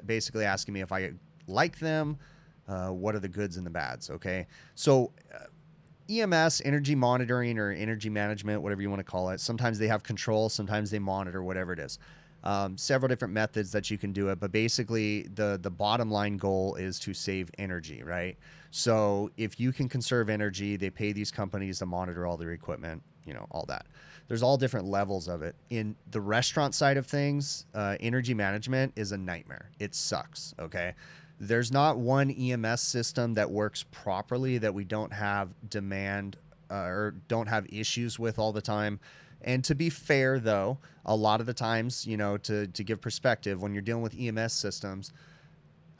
basically asking me if I like them, what are the goods and the bads. Okay. So EMS, energy monitoring or energy management, whatever you want to call it. Sometimes they have control, sometimes they monitor, whatever it is. Several different methods that you can do it, but basically the bottom line goal is to save energy, right? So if you can conserve energy, they pay these companies to monitor all their equipment, you know, all that. There's all different levels of it. In the restaurant side of things, energy management is a nightmare. It sucks, okay? There's not one EMS system that works properly that we don't have demand or don't have issues with all the time. And to be fair, though, a lot of the times, you know, to give perspective, when you're dealing with EMS systems,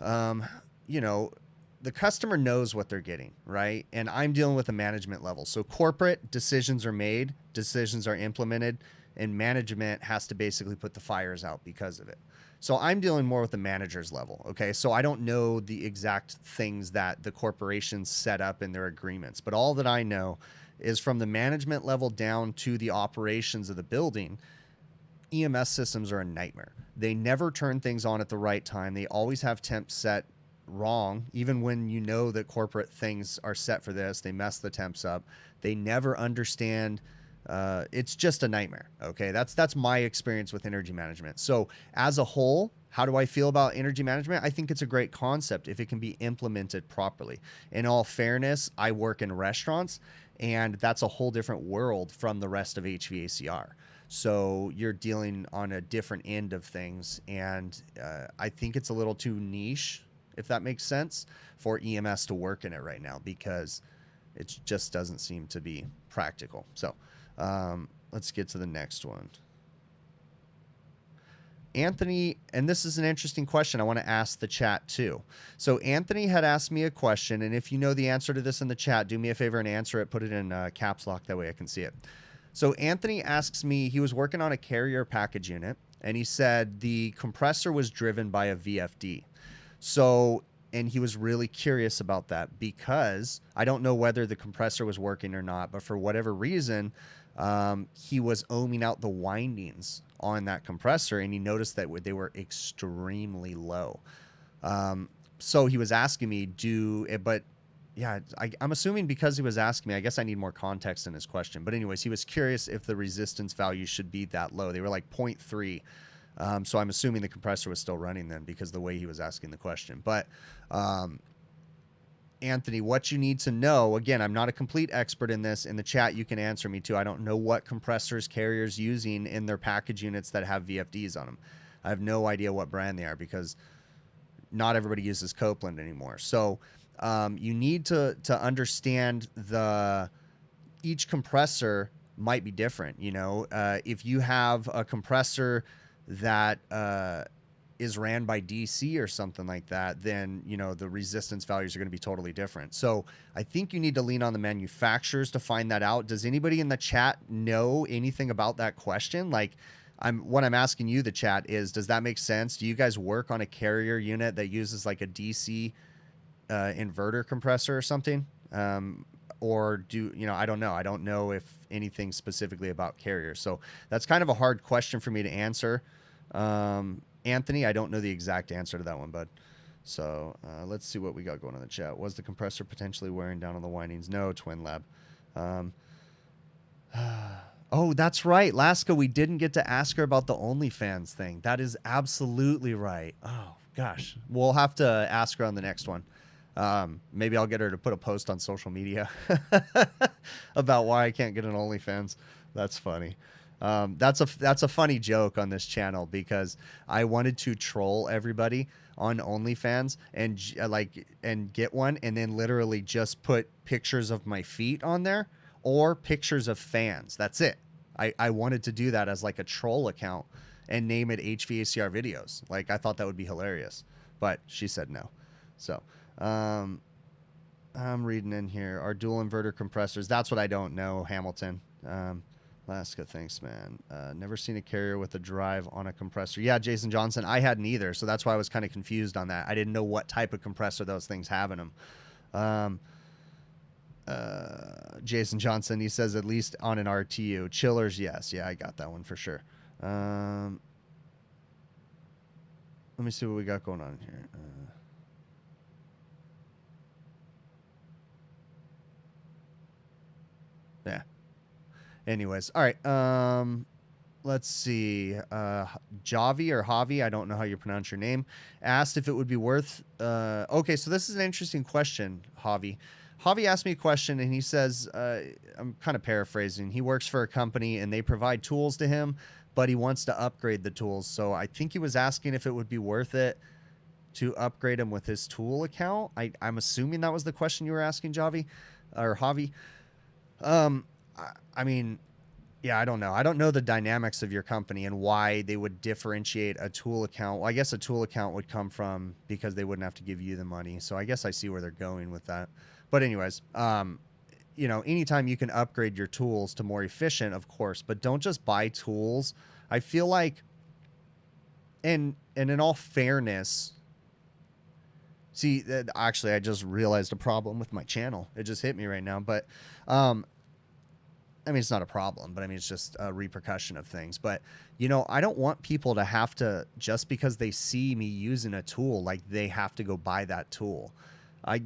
you know, the customer knows what they're getting, right? And I'm dealing with the management level. So corporate decisions are made, decisions are implemented, and management has to basically put the fires out because of it. So I'm dealing more with the manager's level, okay? So I don't know the exact things that the corporations set up in their agreements, but all that I know is from the management level down to the operations of the building, EMS systems are a nightmare. They never turn things on at the right time. They always have temps set wrong, even when you know that corporate things are set for this. They mess the temps up. They never understand. It's just a nightmare. Okay, that's my experience with energy management. So as a whole, how do I feel about energy management? I think it's a great concept if it can be implemented properly. In all fairness, I work in restaurants, and that's a whole different world from the rest of HVACR. So you're dealing on a different end of things, and I think it's a little too niche, if that makes sense, for EMS to work in it right now, because it just doesn't seem to be practical. So let's get to the next one. Anthony, and this is an interesting question I want to ask the chat too. So Anthony had asked me a question, and if you know the answer to this in the chat, do me a favor and answer it. Put it in caps lock, that way I can see it. So Anthony asks me, he was working on a carrier package unit, and he said the compressor was driven by a VFD. So, and he was really curious about that, because I don't know whether the compressor was working or not, but for whatever reason, he was ohming out the windings on that compressor, and he noticed that they were extremely low. So he was asking me, but yeah, I'm assuming because he was asking me, I guess I need more context in his question. But anyways, he was curious if the resistance value should be that low. They were like 0.3. So I'm assuming the compressor was still running then, because the way he was asking the question. But Anthony, what you need to know, again, I'm not a complete expert in this. In the chat, you can answer me too. I don't know what compressors carriers using in their package units that have VFDs on them. I have no idea what brand they are, because not everybody uses Copeland anymore. So you need to understand each compressor might be different. You know, if you have a compressor that is ran by DC or something like that, then, you know, the resistance values are going to be totally different. So I think you need to lean on the manufacturers to find that out. Does anybody in the chat know anything about that question? Like, what I'm asking you, the chat, is, does that make sense? Do you guys work on a carrier unit that uses like a DC inverter compressor or something? Or do, you know, I don't know. I don't know if anything specifically about carriers. So that's kind of a hard question for me to answer. Anthony, I don't know the exact answer to that one, bud. So let's see what we got going on in the chat. Was the compressor potentially wearing down on the windings? No, Twin Lab. Oh, that's right. Laska, we didn't get to ask her about the OnlyFans thing. That is absolutely right. Oh, gosh. We'll have to ask her on the next one. Maybe I'll get her to put a post on social media about why I can't get an OnlyFans. That's funny. That's a funny joke on this channel, because I wanted to troll everybody on OnlyFans and get one, and then literally just put pictures of my feet on there or pictures of fans. That's it. I wanted to do that as like a troll account and name it HVACR videos. Like, I thought that would be hilarious, but she said no. So I'm reading in here. Are dual inverter compressors? That's what I don't know, Hamilton. Alaska, thanks, man. Never seen a carrier with a drive on a compressor. Yeah, Jason Johnson, I hadn't either, so that's why I was kind of confused on that. I didn't know what type of compressor those things have in them. Jason Johnson, he says at least on an RTU. Chillers, yes. Yeah, I got that one for sure. Let me see what we got going on here. Yeah. Anyways, all right. Let's see. Javi or Javi, I don't know how you pronounce your name, asked if it would be worth. Okay, so this is an interesting question, Javi. Javi asked me a question, and he says, I'm kind of paraphrasing. He works for a company, and they provide tools to him, but he wants to upgrade the tools. So I think he was asking if it would be worth it to upgrade him with his tool account. I'm assuming that was the question you were asking, Javi or Javi. I mean, Yeah, I don't know. I don't know the dynamics of your company and why they would differentiate a tool account. Well, I guess a tool account would come from because they wouldn't have to give you the money. So I guess I see where they're going with that. But anyways, you know, anytime you can upgrade your tools to more efficient, of course, but don't just buy tools. I feel like, and in all fairness, see, actually, I just realized a problem with my channel. It just hit me right now. But I mean, it's not a problem, but I mean, it's just a repercussion of things. But, you know, I don't want people to have to, just because they see me using a tool, like they have to go buy that tool. I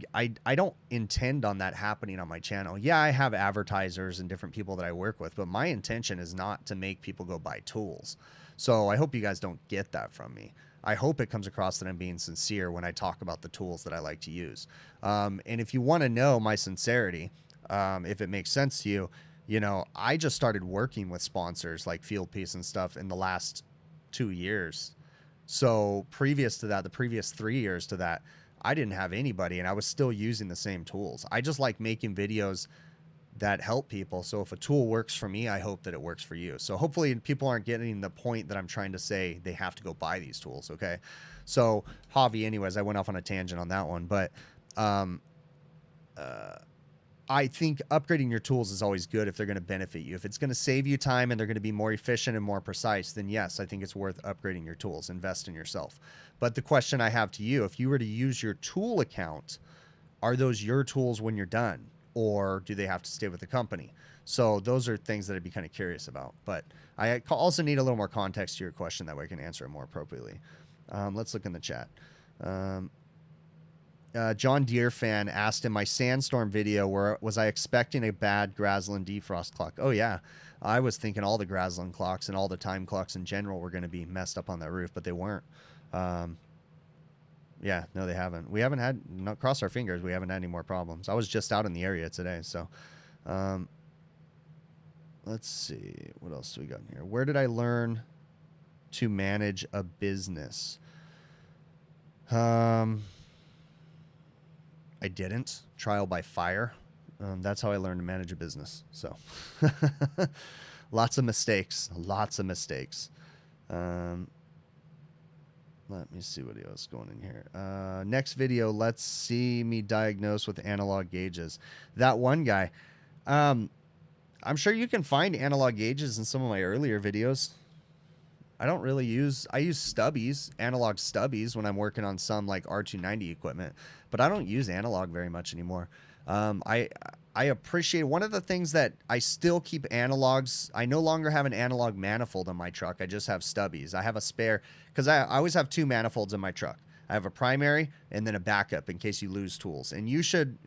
don't intend on that happening on my channel. Yeah, I have advertisers and different people that I work with, but my intention is not to make people go buy tools. So I hope you guys don't get that from me. I hope it comes across that I'm being sincere when I talk about the tools that I like to use. And if you want to know my sincerity, if it makes sense to you, you know, I just started working with sponsors like Field Piece and stuff in the last 2 years. So previous to that, the previous 3 years to that, I didn't have anybody and I was still using the same tools. I just like making videos that help people. So if a tool works for me, I hope that it works for you. So hopefully people aren't getting the point that I'm trying to say they have to go buy these tools. Okay. So Javi, anyways, I went off on a tangent on that one, but, I think upgrading your tools is always good if they're going to benefit you. If it's going to save you time and they're going to be more efficient and more precise, then yes, I think it's worth upgrading your tools. Invest in yourself. But the question I have to you, if you were to use your tool account, are those your tools when you're done? Or do they have to stay with the company? So those are things that I'd be kind of curious about. But I also need a little more context to your question. That way I can answer it more appropriately. Let's look in the chat. John Deere fan asked in my sandstorm video, where was I expecting a bad Graslin defrost clock? Oh yeah, I was thinking all the Graslin clocks and all the time clocks in general were going to be messed up on that roof, but they weren't. Yeah, no, they haven't. We haven't had, not cross our fingers, we haven't had any more problems. I was just out in the area today, so let's see, what else do we got in here? Where did I learn to manage a business? I didn't. Trial by fire. That's how I learned to manage a business. So lots of mistakes. Lots of mistakes. Let me see what else is going in here. Next video, let's see me diagnose with analog gauges. That one guy. I'm sure you can find analog gauges in some of my earlier videos. I don't really use, I use stubbies, analog stubbies when I'm working on some like R290 equipment, but I don't use analog very much anymore. I appreciate, one of the things that I still keep analogs, I no longer have an analog manifold on my truck. I just have stubbies. I have a spare, because I always have 2 manifolds in my truck. I have a primary and then a backup in case you lose tools. And you should,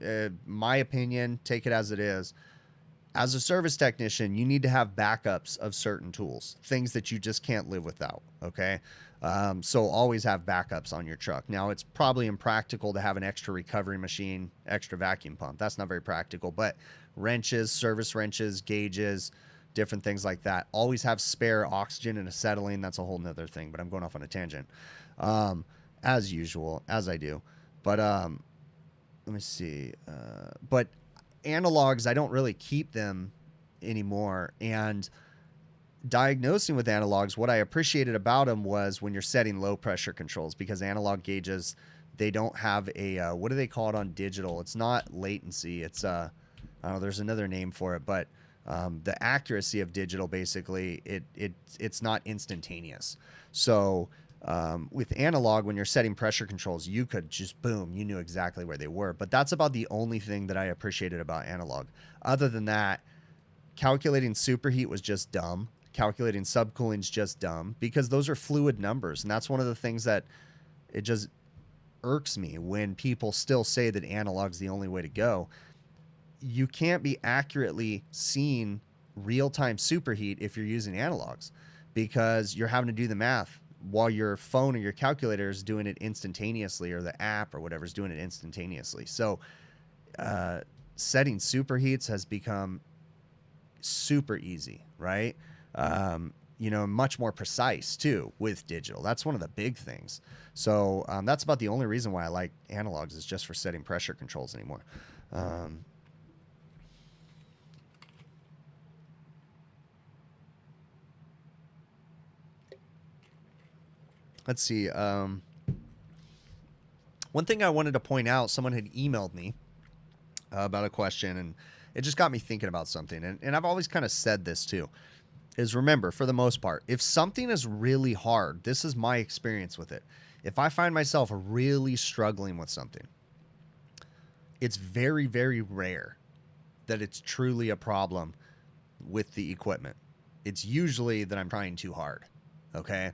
my opinion, take it as it is. As a service technician, you need to have backups of certain tools, things that you just can't live without, okay? So always have backups on your truck. Now, it's probably impractical to have an extra recovery machine, extra vacuum pump. That's not very practical, but wrenches, service wrenches, gauges, different things like that. Always have spare oxygen and acetylene. That's a whole nother thing, but I'm going off on a tangent. As usual, as I do. But let me see. But analogs, I don't really keep them anymore. And diagnosing with analogs, what I appreciated about them was when you're setting low pressure controls, because analog gauges, they don't have a, what do they call it on digital? It's not latency. It's, I don't know, there's another name for it, but the accuracy of digital, basically, it's not instantaneous. So with analog, when you're setting pressure controls, you could just, boom, you knew exactly where they were. But that's about the only thing that I appreciated about analog. Other than that, calculating superheat was just dumb. Calculating subcooling is just dumb, because those are fluid numbers. And that's one of the things that it just irks me when people still say that analog's the only way to go. You can't be accurately seeing real-time superheat if you're using analogs, because you're having to do the math while your phone or your calculator is doing it instantaneously, or the app or whatever is doing it instantaneously. So setting superheats has become super easy, right? You know, much more precise too with digital. That's one of the big things. So that's about the only reason why I like analogs, is just for setting pressure controls anymore. let's see. One thing I wanted to point out, someone had emailed me about a question, and it just got me thinking about something. And I've always kind of said this too, is remember, for the most part, if something is really hard, this is my experience with it. If I find myself really struggling with something, it's very, very rare that it's truly a problem with the equipment. It's usually that I'm trying too hard. Okay.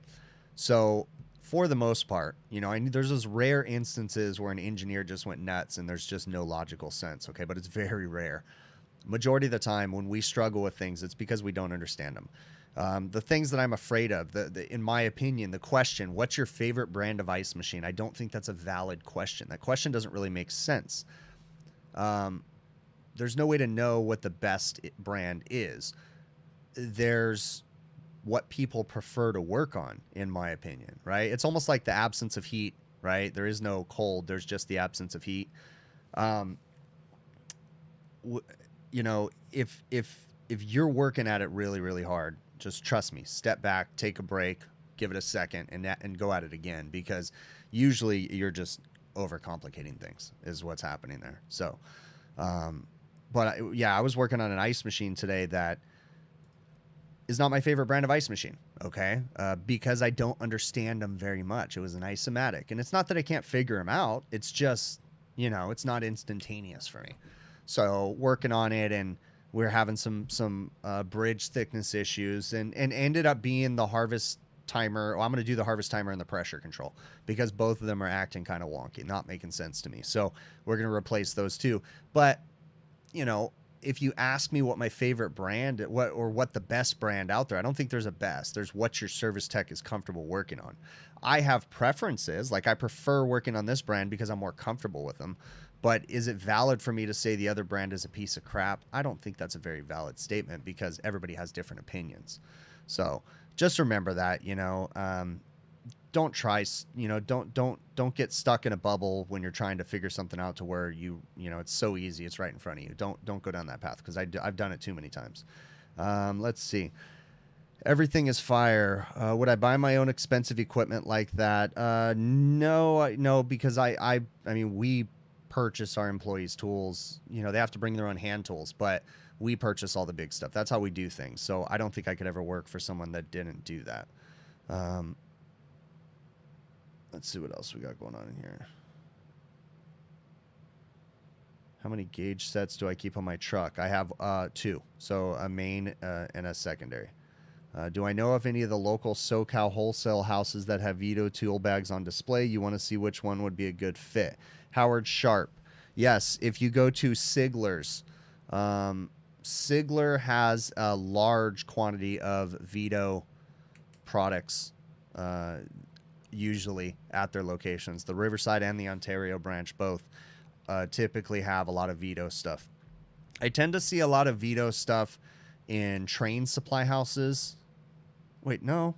So for the most part, you know, there's those rare instances where an engineer just went nuts and there's just no logical sense. Okay. But it's very rare. Majority of the time when we struggle with things, it's because we don't understand them. The things that I'm afraid of, in my opinion, the question, what's your favorite brand of ice machine? I don't think that's a valid question. That question doesn't really make sense. There's no way to know what the best brand is. There's what people prefer to work on, in my opinion, right? It's almost like the absence of heat, right? There is no cold. There's just the absence of heat. You know, if you're working at it really, really hard, just trust me, step back, take a break, give it a second, and go at it again, because usually you're just overcomplicating things is what's happening there. So, yeah, I was working on an ice machine today that is not my favorite brand of ice machine, okay? Because I don't understand them very much. It was an isomatic, and it's not that I can't figure them out. It's just, you know, it's not instantaneous for me. So working on it, and we're having some bridge thickness issues, and ended up being the harvest timer. Well, I'm going to do the harvest timer and the pressure control, because both of them are acting kind of wonky, not making sense to me. So we're going to replace those two. But, you know, if you ask me what my favorite brand, what the best brand out there, I don't think there's a best. There's what your service tech is comfortable working on. I have preferences. Like, I prefer working on this brand because I'm more comfortable with them. But is it valid for me to say the other brand is a piece of crap? I don't think that's a very valid statement, because everybody has different opinions. So just remember that, you know, don't try, you know, don't get stuck in a bubble when you're trying to figure something out to where you know, it's so easy, it's right in front of you. Don't go down that path, because I've done it too many times. Let's see. Everything is fire. Would I buy my own expensive equipment like that? No, because I mean, we purchase our employees' tools. You know, they have to bring their own hand tools, but we purchase all the big stuff. That's how we do things. So I don't think I could ever work for someone that didn't do that. Let's see what else we got going on in here. How many gauge sets do I keep on my truck? I have 2. So a main and a secondary. Do I know of any of the local SoCal wholesale houses that have Vito tool bags on display? You want to see which one would be a good fit. Howard Sharp. Yes, if you go to Sigler's, Sigler has a large quantity of Vito products, usually at their locations. The Riverside and the Ontario branch both typically have a lot of Vito stuff. I tend to see a lot of Vito stuff in train supply houses. Wait, no.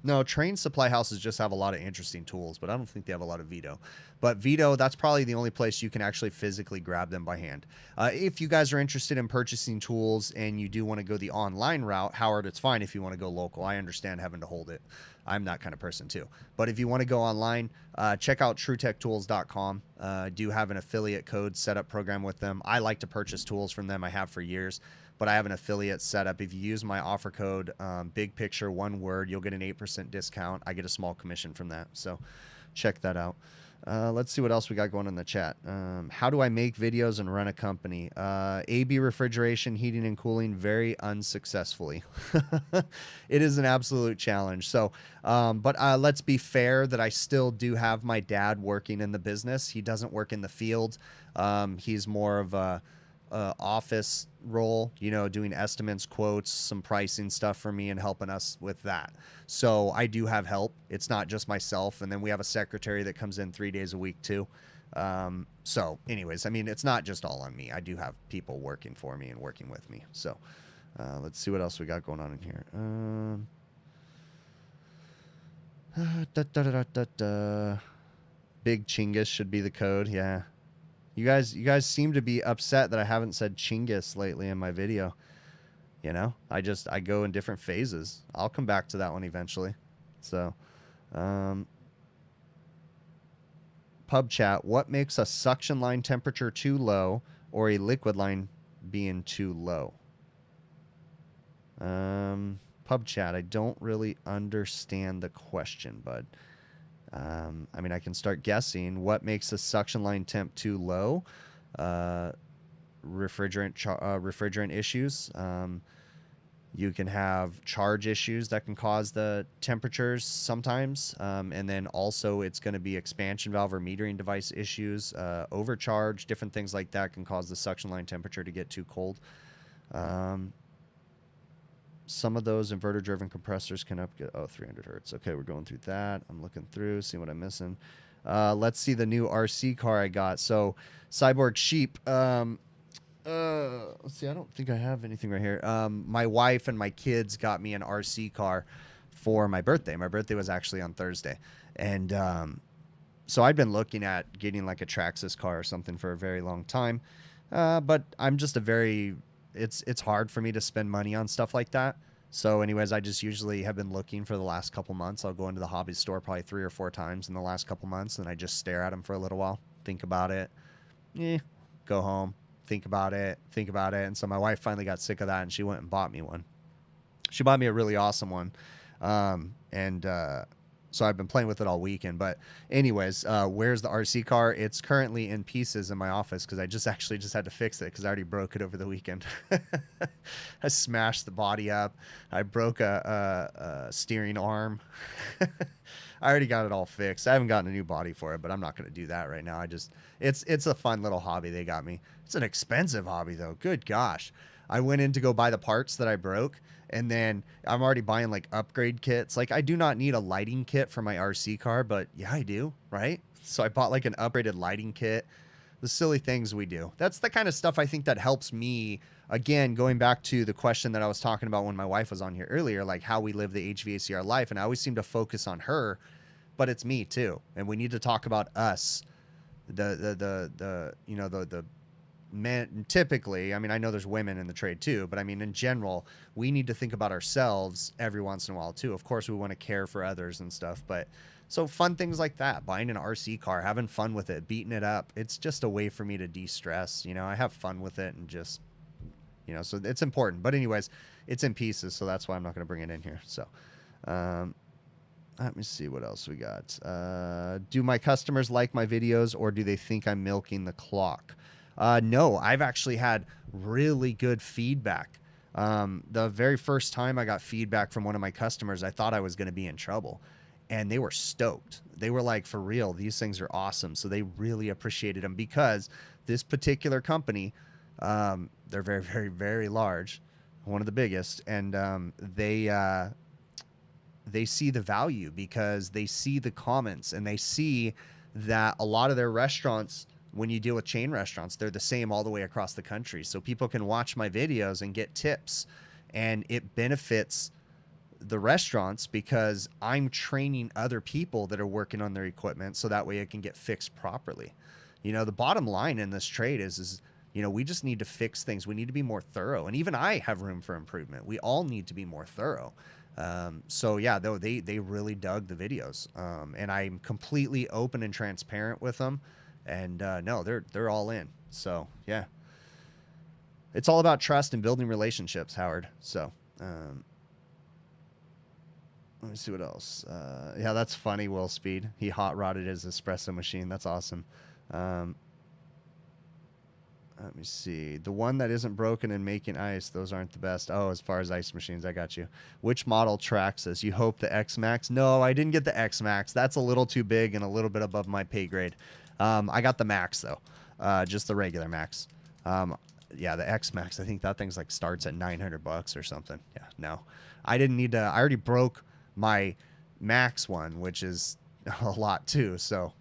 No, train supply houses just have a lot of interesting tools, but I don't think they have a lot of Vito. But Vito, that's probably the only place you can actually physically grab them by hand. If you guys are interested in purchasing tools and you do want to go the online route, Howard, it's fine if you want to go local. I understand having to hold it. I'm that kind of person too. But if you want to go online, check out TrueTechTools.com. I do have an affiliate code setup program with them. I like to purchase tools from them. I have for years. But I have an affiliate setup. If you use my offer code, big picture, one word, you'll get an 8% discount. I get a small commission from that. So check that out. Let's see what else we got going in the chat. How do I make videos and run a company? AB refrigeration, heating and cooling, very unsuccessfully. It is an absolute challenge. So, but let's be fair that I still do have my dad working in the business. He doesn't work in the field. He's more of a office role, you know, doing estimates, quotes, some pricing stuff for me and helping us with that. So I do have help. It's not just myself. And then we have a secretary that comes in 3 days a week too. So anyways, I mean, it's not just all on me. I do have people working for me and working with me. So let's see what else we got going on in here. Big Chingus should be the code. Yeah. You guys seem to be upset that I haven't said Chingus lately in my video. You know, I go in different phases. I'll come back to that one eventually. So, Pub chat, what makes a suction line temperature too low or a liquid line being too low? Pub chat, I don't really understand the question, bud. I mean, I can start guessing. What makes a suction line temp too low? Refrigerant issues. You can have charge issues that can cause the temperatures sometimes. And then also it's going to be expansion valve or metering device issues, overcharge, different things like that can cause the suction line temperature to get too cold. Some of those inverter-driven compressors can upgrade. Oh, 300 hertz. Okay, we're going through that. I'm looking through, seeing what I'm missing. Let's see the new RC car I got. So, Cyborg Sheep. Let's see, I don't think I have anything right here. My wife and my kids got me an RC car for my birthday. My birthday was actually on Thursday. And so I'd been looking at getting like a Traxxas car or something for a very long time. But I'm just a very... It's hard for me to spend money on stuff like that. So anyways, I just usually have been looking for the last couple months. I'll go into the Hobbies store probably 3 or 4 times in the last couple months, and I just stare at them for a little while, think about it, go home, think about it. And so my wife finally got sick of that, and she went and bought me one. She bought me a really awesome one. So I've been playing with it all weekend. But anyways, where's the RC car? It's currently in pieces in my office because I just had to fix it because I already broke it over the weekend. I smashed the body up. I broke a steering arm. I already got it all fixed. I haven't gotten a new body for it, but I'm not going to do that right now. It's a fun little hobby they got me. It's an expensive hobby though. Good gosh. I went in to go buy the parts that I broke, and then I'm already buying like upgrade kits. Like I do not need a lighting kit for my RC car, but yeah, I do, right? So I bought like an upgraded lighting kit. The silly things we do. That's the kind of stuff I think that helps me. Again, going back to the question that I was talking about when my wife was on here earlier, like how we live the HVACR life, and I always seem to focus on her, but it's me too. And we need to talk about us. The men typically, I mean, I know there's women in the trade too, but I mean, in general, we need to think about ourselves every once in a while too. Of course, we want to care for others and stuff, but so fun things like that, buying an RC car, having fun with it, beating it up. It's just a way for me to de-stress. I have fun with it and just, so it's important. But anyways, it's in pieces. So that's why I'm not going to bring it in here. So, let me see what else we got. Do my customers like my videos or do they think I'm milking the clock? No, I've actually had really good feedback. The very first time I got feedback from one of my customers, I thought I was going to be in trouble, and they were stoked. They were like, for real, these things are awesome. So they really appreciated them because this particular company, they're very, very, very large, one of the biggest, and they see the value because they see the comments and they see that a lot of their restaurants, when you deal with chain restaurants, they're the same all the way across the country. So people can watch my videos and get tips, and it benefits the restaurants because I'm training other people that are working on their equipment so that way it can get fixed properly. The bottom line in this trade is we just need to fix things. We need to be more thorough. And even I have room for improvement. We all need to be more thorough. So yeah, though they really dug the videos. And I'm completely open and transparent with them. And no, they're all in. So yeah, it's all about trust and building relationships, Howard. So let me see what else. Yeah, that's funny. Will Speed, he hot rodded his espresso machine. That's awesome. Let me see. The one that isn't broken and making ice, those aren't the best. Oh, as far as ice machines, I got you. Which model tracks us? You hope the X Max? No, I didn't get the X Max. That's a little too big and a little bit above my pay grade. I got the Max though, just the regular Max. Yeah, the X Max. I think that thing's like starts at $900 or something. Yeah, no, I didn't need to. I already broke my Max one, which is a lot too. So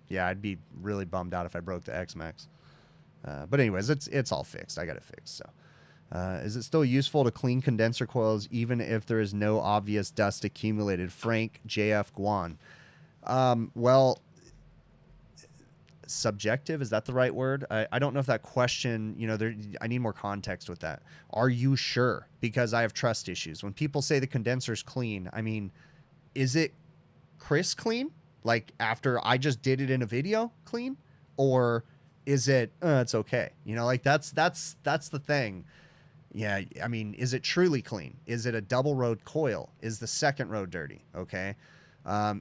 yeah, I'd be really bummed out if I broke the X Max. But anyways, it's all fixed. I got it fixed. So, is it still useful to clean condenser coils even if there is no obvious dust accumulated? Frank JF Guan. Well, subjective, is that the right word? I don't know if that question, I need more context with that. Are you sure? Because I have trust issues. When people say the condenser's clean, I mean, is it crisp clean, like after I just did it in a video clean, or is it it's okay? You know, like that's the thing. Yeah, I mean, is it truly clean? Is it a double road coil? Is the second row dirty? Okay.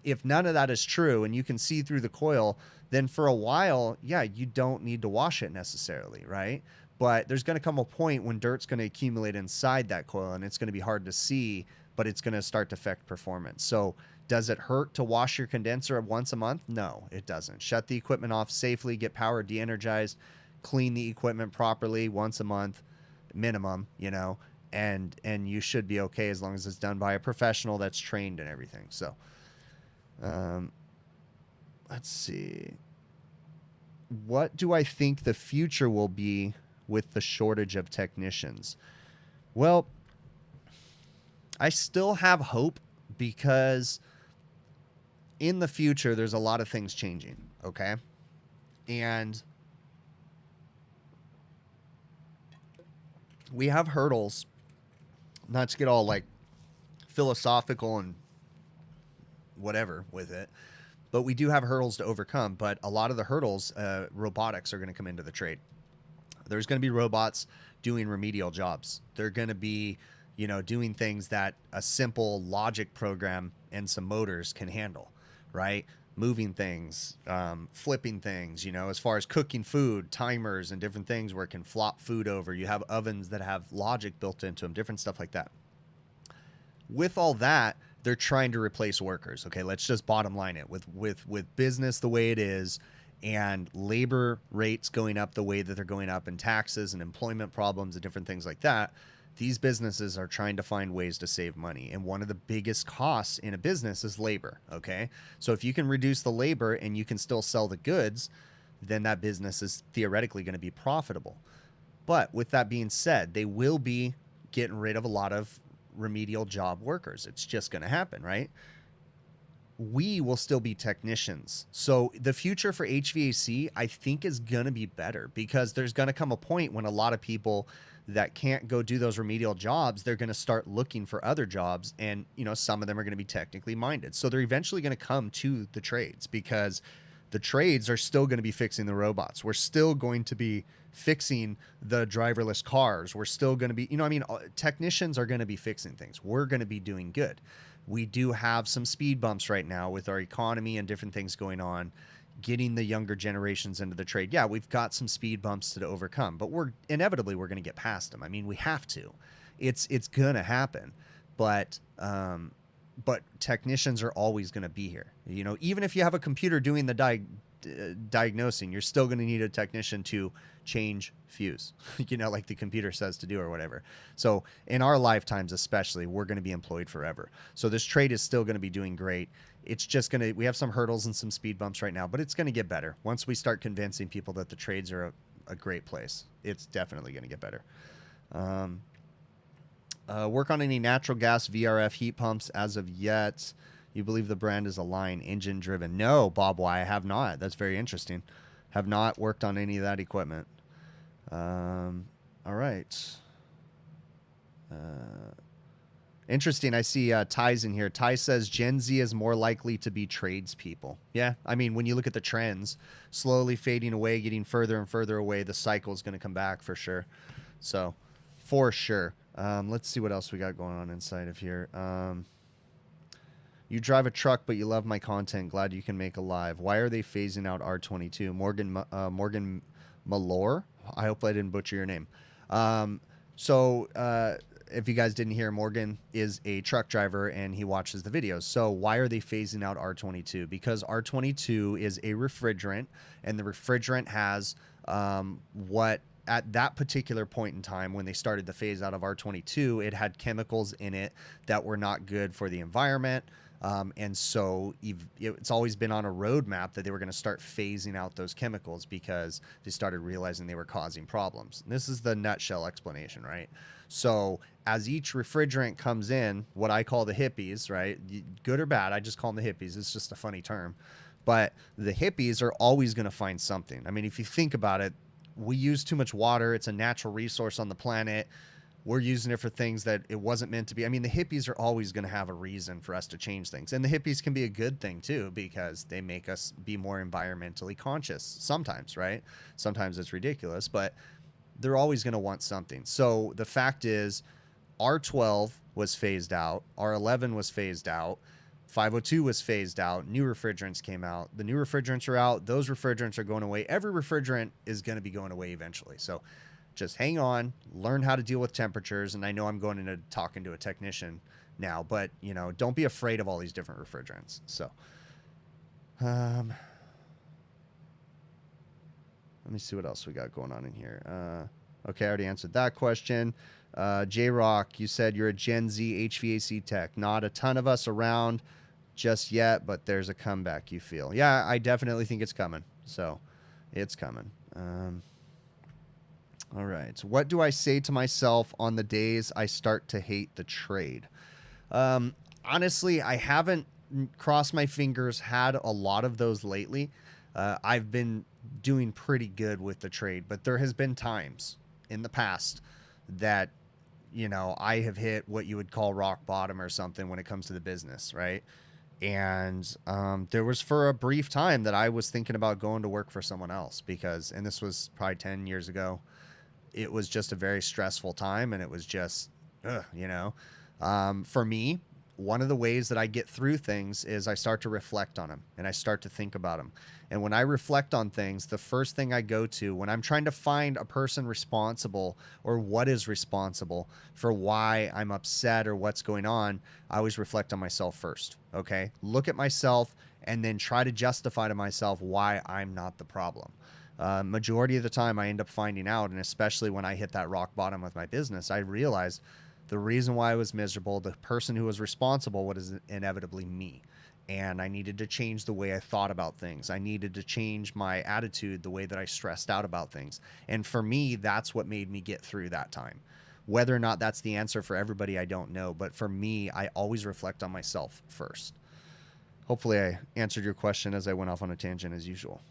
If none of that is true and you can see through the coil, then for a while, yeah, you don't need to wash it necessarily, right? But there's going to come a point when dirt's going to accumulate inside that coil and it's going to be hard to see, but it's going to start to affect performance. So does it hurt to wash your condenser once a month? No, it doesn't. Shut the equipment off safely, get power de-energized, clean the equipment properly once a month minimum, you know, and you should be okay as long as it's done by a professional that's trained and everything. So let's see, what do I think the future will be with the shortage of technicians? Well, I still have hope because in the future there's a lot of things changing, okay? And we have hurdles, not to get all like philosophical and whatever with it, but we do have hurdles to overcome. But a lot of the hurdles, robotics are going to come into the trade. There's going to be robots doing remedial jobs. They're going to be, you know, doing things that a simple logic program and some motors can handle, right? Moving things, flipping things, you know, as far as cooking food, timers and different things where it can flop food over. You have ovens that have logic built into them, different stuff like that. With all that, they're trying to replace workers. Okay, let's just bottom line it with business the way it is and labor rates going up the way that they're going up and taxes and employment problems and different things like that. These businesses are trying to find ways to save money. And one of the biggest costs in a business is labor, okay? So if you can reduce the labor and you can still sell the goods, then that business is theoretically going to be profitable. But with that being said, they will be getting rid of a lot of remedial job workers. It's just going to happen, right? We will still be technicians. So the future for HVAC, I think, is going to be better because there's going to come a point when a lot of people that can't go do those remedial jobs, they're going to start looking for other jobs. And, you know, some of them are going to be technically minded. So they're eventually going to come to the trades because the trades are still going to be fixing the robots. We're still going to be fixing the driverless cars. We're still going to be, you know, I mean, technicians are going to be fixing things. We're going to be doing good. We do have some speed bumps right now with our economy and different things going on, getting the younger generations into the trade. Yeah, we've got some speed bumps to overcome, but we're going to get past them. I mean, we have to. It's going to happen. But technicians are always going to be here. You know, even if you have a computer doing the diagnosing, you're still going to need a technician to change fuse, you know, like the computer says to do or whatever. So in our lifetimes, especially, we're going to be employed forever. So this trade is still going to be doing great. It's just going to, we have some hurdles and some speed bumps right now, but it's going to get better. Once we start convincing people that the trades are a great place, it's definitely going to get better. Work on any natural gas VRF heat pumps as of yet? You believe the brand is a line engine driven? No, Bob Y, I have not. That's very interesting. Have not worked on any of that equipment. All right. Interesting. I see Ty's in here. Ty says Gen Z is more likely to be tradespeople. Yeah, I mean, when you look at the trends, slowly fading away, getting further and further away, the cycle is going to come back for sure. So, for sure. Let's see what else we got going on inside of here. You drive a truck, but you love my content. Glad you can make a live. Why are they phasing out R22? Morgan Malore? I hope I didn't butcher your name. If you guys didn't hear, Morgan is a truck driver and he watches the videos. So why are they phasing out R22? Because R22 is a refrigerant, and the refrigerant has what at that particular point in time when they started the phase out of R22, it had chemicals in it that were not good for the environment. And so it's always been on a roadmap that they were going to start phasing out those chemicals because they started realizing they were causing problems. And this is the nutshell explanation, right? So as each refrigerant comes in, what I call the hippies, right? Good or bad, I just call them the hippies. It's just a funny term. But the hippies are always going to find something. I mean, if you think about it, we use too much water. It's a natural resource on the planet. we're using it for things that it wasn't meant to be. I mean, the hippies are always going to have a reason for us to change things. And the hippies can be a good thing too, because they make us be more environmentally conscious sometimes, right? Sometimes it's ridiculous, but they're always going to want something. So the fact is, R12 was phased out, R11 was phased out, 502 was phased out, new refrigerants came out. The new refrigerants are out. Those refrigerants are going away. Every refrigerant is going to be going away eventually. So just hang on, learn how to deal with temperatures. And I know I'm going into talking to a technician now, but you know, don't be afraid of all these different refrigerants. So, let me see what else we got going on in here. Okay, I already answered that question. J-Rock, you said you're a Gen Z HVAC tech. Not a ton of us around just yet, but there's a comeback you feel. Yeah, I definitely think it's coming. So, it's coming. All right. So what do I say to myself on the days I start to hate the trade? Honestly, I haven't crossed my fingers, had a lot of those lately. I've been doing pretty good with the trade, but there has been times in the past that, you know, I have hit what you would call rock bottom or something when it comes to the business, right? And there was for a brief time that I was thinking about going to work for someone else because, and this was probably 10 years ago, it was just a very stressful time, and it was just, you know, for me, one of the ways that I get through things is I start to reflect on them and I start to think about them. And when I reflect on things, the first thing I go to when I'm trying to find a person responsible or what is responsible for why I'm upset or what's going on, I always reflect on myself first. Okay. Look at myself and then try to justify to myself why I'm not the problem. Majority of the time I end up finding out, and especially when I hit that rock bottom with my business, I realized the reason why I was miserable, the person who was responsible was inevitably me. And I needed to change the way I thought about things. I needed to change my attitude, the way that I stressed out about things. And for me, that's what made me get through that time. Whether or not that's the answer for everybody, I don't know. But for me, I always reflect on myself first. Hopefully I answered your question as I went off on a tangent as usual.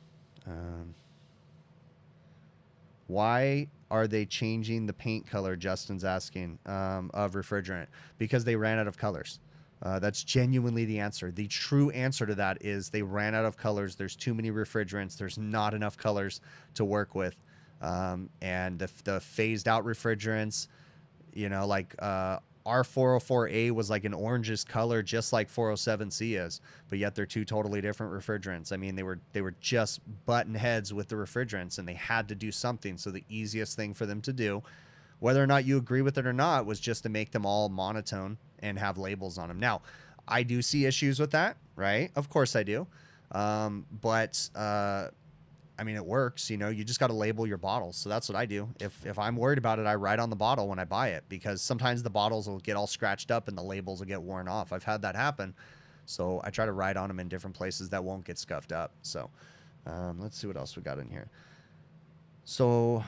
Why are they changing the paint color, Justin's asking, of refrigerant? Because they ran out of colors. That's genuinely the answer. The true answer to that is they ran out of colors. There's too many refrigerants. There's not enough colors to work with. And the phased out refrigerants, you know, like R404A was like an orangish color, just like 407C is, but yet they're two totally different refrigerants. I mean, they were just button heads with the refrigerants, and they had to do something. So the easiest thing for them to do, whether or not you agree with it or not, was just to make them all monotone and have labels on them. Now, I do see issues with that, right? Of course I do. But I mean, it works, you know, you just got to label your bottles. So that's what I do. If I'm worried about it, I write on the bottle when I buy it, because sometimes the bottles will get all scratched up and the labels will get worn off. I've had that happen. So I try to write on them in different places that won't get scuffed up. So let's see what else we got in here. So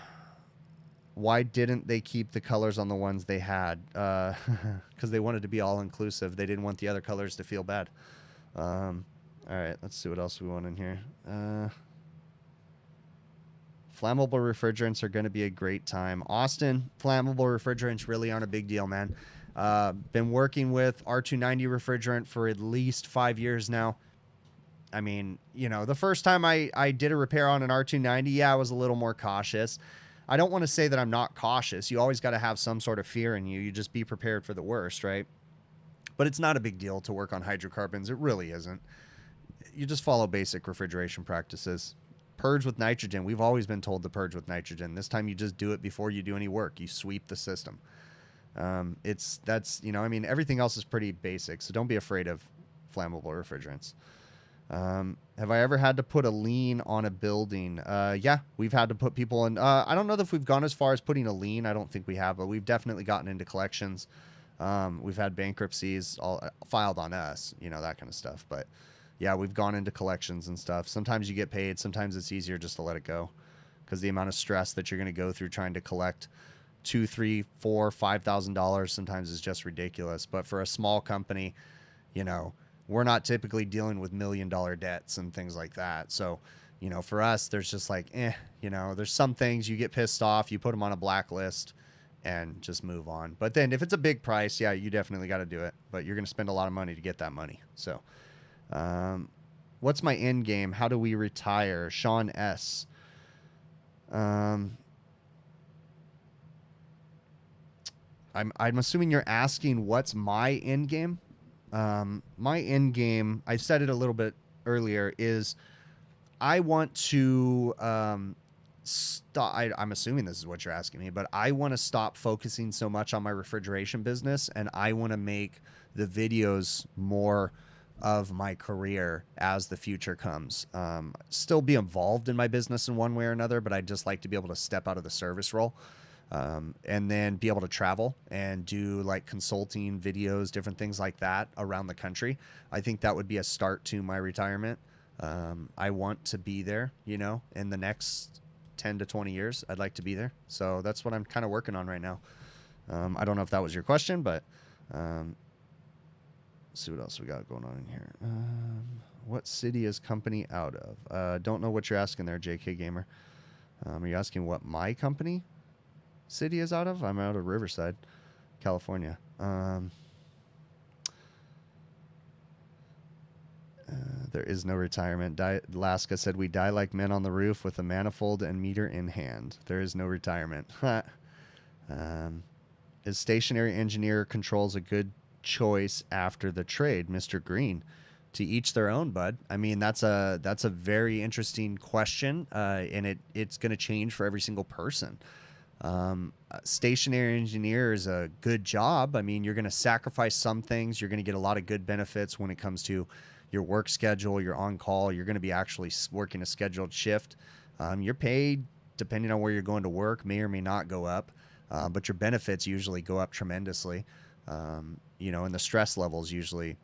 why didn't they keep the colors on the ones they had? Because they wanted to be all inclusive. They didn't want the other colors to feel bad. All right, let's see what else we want in here. Flammable refrigerants are going to be a great time. Austin, flammable refrigerants really aren't a big deal, man. Been working with R290 refrigerant for at least 5 years now. I mean, you know, the first time I did a repair on an R290, yeah, I was a little more cautious. I don't want to say that I'm not cautious. You always got to have some sort of fear in you. You just be prepared for the worst, right? But it's not a big deal to work on hydrocarbons. It really isn't. You just follow basic refrigeration practices. Purge with nitrogen. We've always been told to purge with nitrogen. This time you just do it before you do any work. You sweep the system. That's, you know, I mean, everything else is pretty basic, so don't be afraid of flammable refrigerants. Have I ever had to put a lien on a building? Yeah, we've had to put people in. I don't know if we've gone as far as putting a lien. I don't think we have, but we've definitely gotten into collections. We've had bankruptcies all filed on us, you know, that kind of stuff. But yeah, we've gone into collections and stuff. Sometimes you get paid. Sometimes it's easier just to let it go, because the amount of stress that you're going to go through trying to collect $2,000, $3,000, $4,000, $5,000 sometimes is just ridiculous. But for a small company, you know, we're not typically dealing with $1 million debts and things like that. So, you know, for us, there's just like, you know, there's some things you get pissed off, you put them on a blacklist, and just move on. But then if it's a big price, yeah, you definitely got to do it. But you're going to spend a lot of money to get that money. So, what's my end game? How do we retire? Sean S. I'm assuming you're asking what's my end game. My end game, I said it a little bit earlier, is I want to stop. I'm assuming this is what you're asking me, but I want to stop focusing so much on my refrigeration business, and I want to make the videos more of my career as the future comes. Still be involved in my business in one way or another, but I'd just like to be able to step out of the service role. And then be able to travel and do like consulting videos, different things like that around the country. I think that would be a start to my retirement. I want to be there, you know, in the next 10 to 20 years. I'd like to be there. So that's what I'm kind of working on right now. I don't know if that was your question, but let's see what else we got going on in here. What city is company out of? Don't know what you're asking there, JK Gamer. Are you asking what my company city is out of? I'm out of Riverside, California. There is no retirement. Alaska said we die like men on the roof with a manifold and meter in hand. There is no retirement. Is stationary engineer controls a good choice after the trade, Mr. Green? To each their own, bud. I mean, that's a very interesting question, and it's going to change for every single person. Stationary engineer is a good job. I mean, you're going to sacrifice some things. You're going to get a lot of good benefits when it comes to your work schedule, your on call. You're going to be actually working a scheduled shift. Your pay, depending on where you're going to work, may or may not go up, but your benefits usually go up tremendously. You know, and the stress levels usually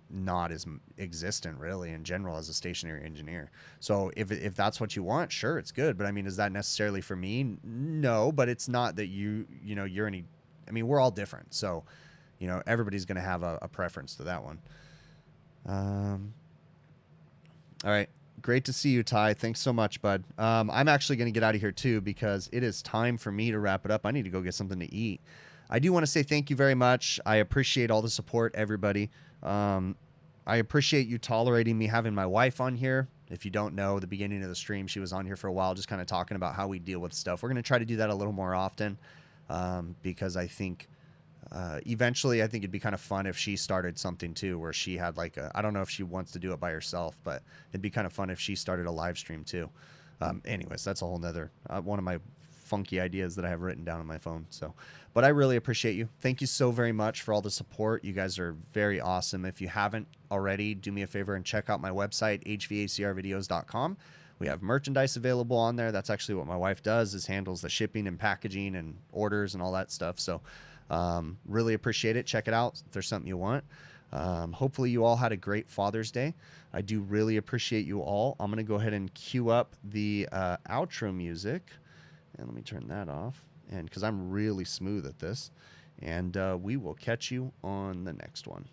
not as existent really in general as a stationary engineer. So if that's what you want, sure, it's good. But I mean, is that necessarily for me? No, but it's not that you're any, I mean, we're all different. So, you know, everybody's going to have a preference to that one. All right. Great to see you, Ty. Thanks so much, bud. I'm actually going to get out of here too, because it is time for me to wrap it up. I need to go get something to eat. I do want to say thank you very much. I appreciate all the support, everybody. I appreciate you tolerating me having my wife on here. If you don't know, the beginning of the stream, she was on here for a while, just kind of talking about how we deal with stuff. We're going to try to do that a little more often, because I think eventually I think it'd be kind of fun if she started something too, where she had like I don't know if she wants to do it by herself, but it'd be kind of fun if she started a live stream too. Anyways, that's a whole nother one of my funky ideas that I have written down on my phone. So, but I really appreciate you. Thank you so very much for all the support. You guys are very awesome. If you haven't already, do me a favor and check out my website, hvacrvideos.com. We have merchandise available on there. That's actually what my wife does, is handles the shipping and packaging and orders and all that stuff. So really appreciate it. Check it out if there's something you want. Hopefully you all had a great Father's Day. I do really appreciate you all. I'm going to go ahead and cue up the outro music. And let me turn that off, and because I'm really smooth at this, and we will catch you on the next one.